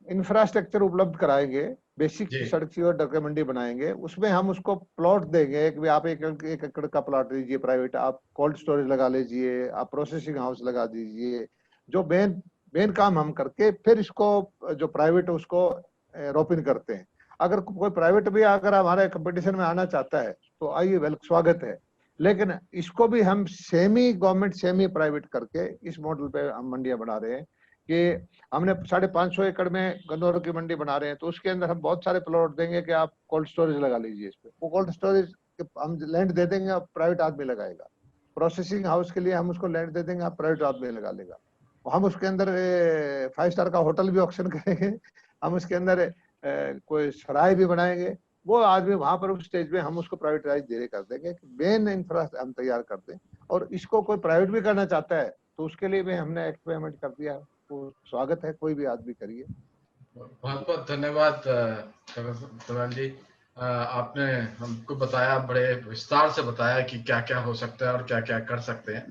इंफ्रास्ट्रक्चर उपलब्ध कराएंगे, बेसिक सड़क सी और डरके मंडी बनाएंगे, उसमें हम उसको प्लॉट देंगे कि आप एक एकड़ का प्लॉट लीजिए प्राइवेट, आप कोल्ड स्टोरेज लगा लीजिए, आप प्रोसेसिंग हाउस लगा दीजिए। जो मेन काम हम करके फिर इसको जो प्राइवेट है उसको रोपिन करते हैं। अगर कोई प्राइवेट भी अगर हमारे कंपटीशन में आना चाहता है तो आइए, स्वागत है। लेकिन इसको भी हम सेमी गवर्नमेंट सेमी प्राइवेट करके इस मॉडल पे हम मंडियां बना रहे हैं कि हमने 550 एकड़ में गन्नौर की मंडी बना रहे हैं, तो उसके अंदर हम बहुत सारे प्लॉट देंगे कि आप कोल्ड स्टोरेज लगा लीजिए। इस पे वो कोल्ड स्टोरेज हम लैंड दे देंगे, आप प्राइवेट आदमी लगाएगा। प्रोसेसिंग हाउस के लिए हम उसको लैंड दे देंगे, आप प्राइवेट आदमी लगा लेगा। हम उसके अंदर 5 स्टार का होटल भी ऑप्शन करेंगे, हम उसके अंदर कोई सराय भी बनाएंगे। वो आदमी वहां पर उस स्टेज में हम उसको प्राइवेटाइज धीरे कर देंगे, मेन इंफ्रा हम तैयार कर दें। और इसको कोई प्राइवेट भी करना चाहता है तो उसके लिए भी हमने एक्सपेरिमेंट कर दिया, तो स्वागत है, कोई भी आदमी करिए। बहुत बहुत धन्यवाद दलाल जी, आपने हमको बताया, बड़े विस्तार से बताया कि क्या क्या हो सकता है और क्या क्या कर सकते हैं।